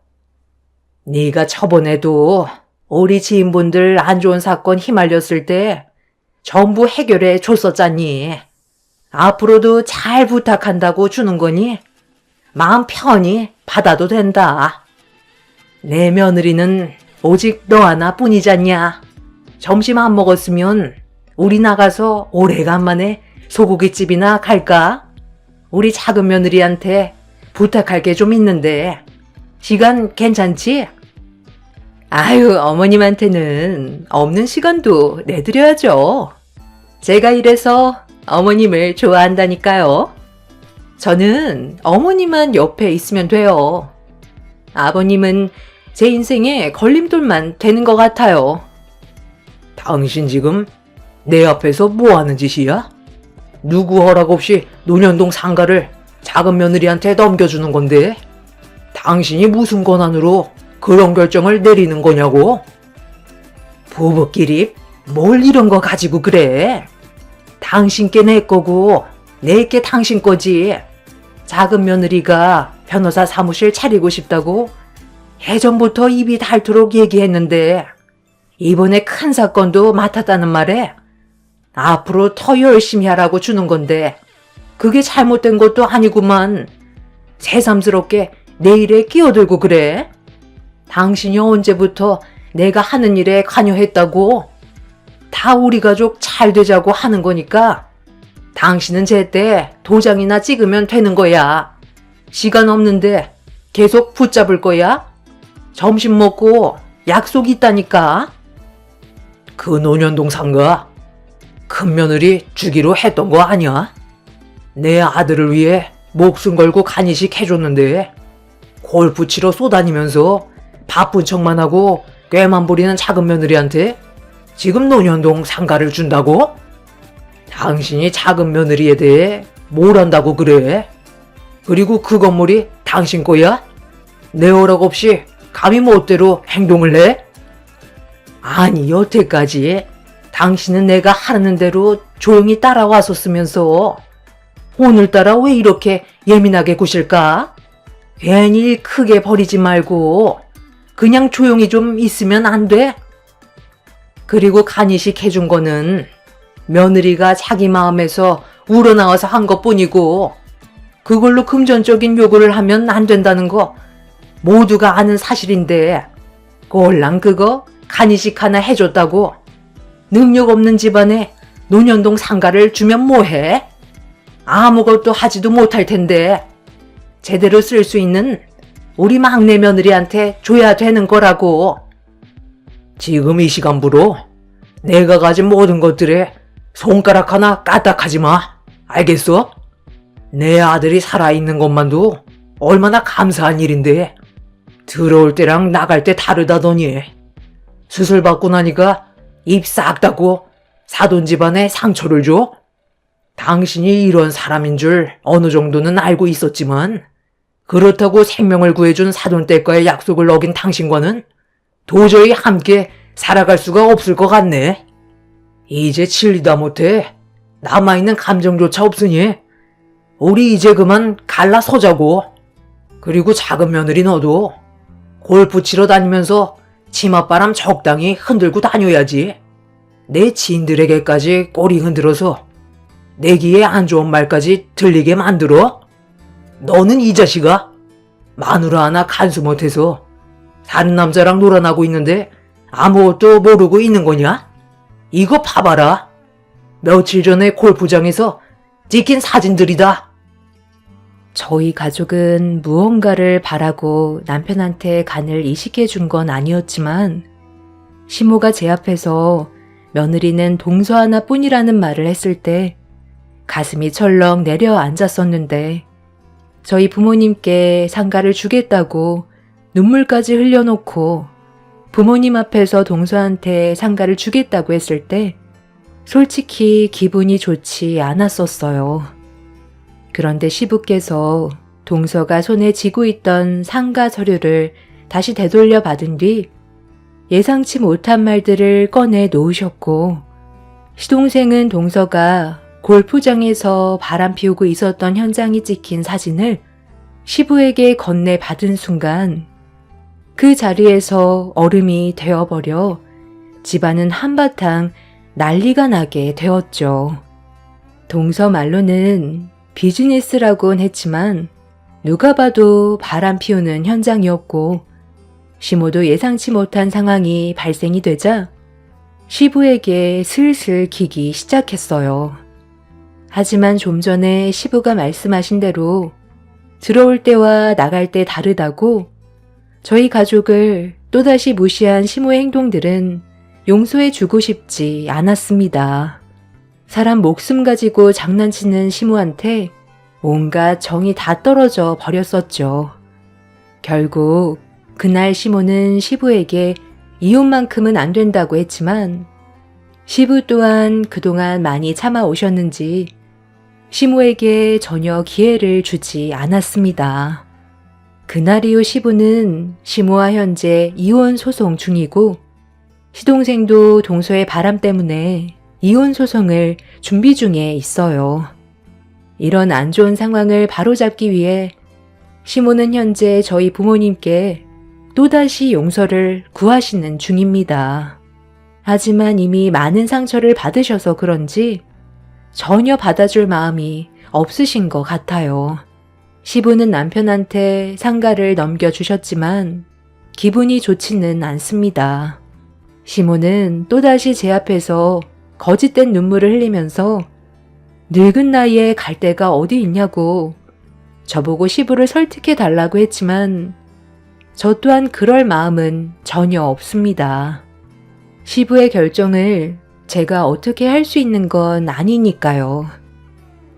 네가 저번에도 우리 지인분들 안 좋은 사건 휘말렸을 때 전부 해결해 줬었잖니. 앞으로도 잘 부탁한다고 주는 거니 마음 편히 받아도 된다. 내 며느리는 오직 너 하나뿐이잖냐. 점심 안 먹었으면 우리 나가서 오래간만에 소고기집이나 갈까? 우리 작은 며느리한테 부탁할 게 좀 있는데 시간 괜찮지? 아유, 어머님한테는 없는 시간도 내드려야죠. 제가 이래서 어머님을 좋아한다니까요. 저는 어머님만 옆에 있으면 돼요. 아버님은 제 인생의 걸림돌만 되는 것 같아요. 당신 지금 내 앞에서 뭐 하는 짓이야? 누구 허락 없이 논현동 상가를 작은 며느리한테 넘겨주는 건데 당신이 무슨 권한으로 그런 결정을 내리는 거냐고? 부부끼리 뭘 이런 거 가지고 그래? 당신께 내 거고 내게 당신 거지. 작은 며느리가 변호사 사무실 차리고 싶다고 예전부터 입이 닳도록 얘기했는데 이번에 큰 사건도 맡았다는 말에 앞으로 더 열심히 하라고 주는 건데 그게 잘못된 것도 아니구만. 새삼스럽게 내 일에 끼어들고 그래? 당신이 언제부터 내가 하는 일에 관여했다고? 다 우리 가족 잘 되자고 하는 거니까 당신은 제때 도장이나 찍으면 되는 거야. 시간 없는데 계속 붙잡을 거야? 점심 먹고 약속 있다니까. 그 논현동 상가 큰 며느리 주기로 했던 거 아니야? 내 아들을 위해 목숨 걸고 간이식 해줬는데 골프 치러 쏘다니면서 바쁜 척만 하고 꾀만 부리는 작은 며느리한테 지금 논현동 상가를 준다고? 당신이 작은 며느리에 대해 뭘 안다고 그래? 그리고 그 건물이 당신 거야? 내 허락 없이 감히 멋대로 행동을 해? 아니, 여태까지 당신은 내가 하는 대로 조용히 따라왔었으면서 오늘따라 왜 이렇게 예민하게 구실까? 괜히 일 크게 버리지 말고 그냥 조용히 좀 있으면 안 돼? 그리고 간이식 해준 거는 며느리가 자기 마음에서 우러나와서 한 것뿐이고 그걸로 금전적인 요구를 하면 안 된다는 거 모두가 아는 사실인데 꼴랑 그거 간이식 하나 해줬다고 능력 없는 집안에 논현동 상가를 주면 뭐해? 아무것도 하지도 못할 텐데 제대로 쓸 수 있는 우리 막내 며느리한테 줘야 되는 거라고. 지금 이 시간부로 내가 가진 모든 것들에 손가락 하나 까딱하지 마. 알겠어? 내 아들이 살아있는 것만도 얼마나 감사한 일인데 들어올 때랑 나갈 때 다르다더니 수술 받고 나니까 입 싹 닫고 사돈 집안에 상처를 줘? 당신이 이런 사람인 줄 어느 정도는 알고 있었지만 그렇다고 생명을 구해준 사돈댁과의 약속을 어긴 당신과는 도저히 함께 살아갈 수가 없을 것 같네. 이제 질리다 못해 남아있는 감정조차 없으니 우리 이제 그만 갈라서자고. 그리고 작은 며느리 너도 골프 치러 다니면서 치맛바람 적당히 흔들고 다녀야지. 내 지인들에게까지 꼬리 흔들어서 내 귀에 안 좋은 말까지 들리게 만들어? 너는 이 자식아, 마누라 하나 간수 못해서 다른 남자랑 놀아나고 있는데 아무것도 모르고 있는 거냐? 이거 봐봐라. 며칠 전에 골프장에서 찍힌 사진들이다. 저희 가족은 무언가를 바라고 남편한테 간을 이식해 준 건 아니었지만 시모가 제 앞에서 며느리는 동서 하나뿐이라는 말을 했을 때 가슴이 철렁 내려앉았었는데 저희 부모님께 상가를 주겠다고 눈물까지 흘려놓고 부모님 앞에서 동서한테 상가를 주겠다고 했을 때 솔직히 기분이 좋지 않았었어요. 그런데 시부께서 동서가 손에 쥐고 있던 상가 서류를 다시 되돌려 받은 뒤 예상치 못한 말들을 꺼내 놓으셨고 시동생은 동서가 골프장에서 바람 피우고 있었던 현장이 찍힌 사진을 시부에게 건네 받은 순간 그 자리에서 얼음이 되어버려 집안은 한바탕 난리가 나게 되었죠. 동서 말로는 비즈니스라곤 했지만 누가 봐도 바람 피우는 현장이었고 시모도 예상치 못한 상황이 발생이 되자 시부에게 슬슬 기기 시작했어요. 하지만 좀 전에 시부가 말씀하신 대로 들어올 때와 나갈 때 다르다고 저희 가족을 또다시 무시한 시모의 행동들은 용서해주고 싶지 않았습니다. 사람 목숨 가지고 장난치는 시모한테 온갖 정이 다 떨어져 버렸었죠. 결국 그날 시모는 시부에게 이혼만큼은 안 된다고 했지만 시부 또한 그동안 많이 참아오셨는지 시모에게 전혀 기회를 주지 않았습니다. 그날 이후 시부는 시모와 현재 이혼 소송 중이고 시동생도 동서의 바람 때문에 이혼 소송을 준비 중에 있어요. 이런 안 좋은 상황을 바로잡기 위해 시모는 현재 저희 부모님께 또다시 용서를 구하시는 중입니다. 하지만 이미 많은 상처를 받으셔서 그런지 전혀 받아줄 마음이 없으신 것 같아요. 시부는 남편한테 상가를 넘겨주셨지만 기분이 좋지는 않습니다. 시모는 또다시 제 앞에서 거짓된 눈물을 흘리면서 늙은 나이에 갈 데가 어디 있냐고 저보고 시부를 설득해 달라고 했지만 저 또한 그럴 마음은 전혀 없습니다. 시부의 결정을 제가 어떻게 할 수 있는 건 아니니까요.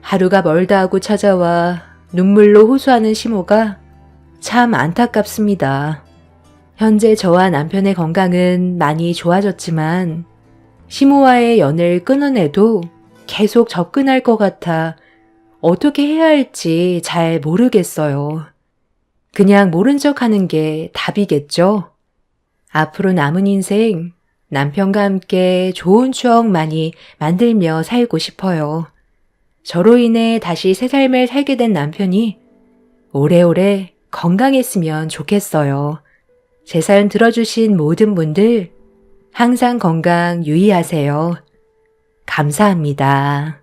하루가 멀다 하고 찾아와 눈물로 호소하는 시모가 참 안타깝습니다. 현재 저와 남편의 건강은 많이 좋아졌지만 시모와의 연을 끊어내도 계속 접근할 것 같아 어떻게 해야 할지 잘 모르겠어요. 그냥 모른 척 하는 게 답이겠죠? 앞으로 남은 인생 남편과 함께 좋은 추억 많이 만들며 살고 싶어요. 저로 인해 다시 새 삶을 살게 된 남편이 오래오래 건강했으면 좋겠어요. 제 사연 들어주신 모든 분들 항상 건강 유의하세요. 감사합니다.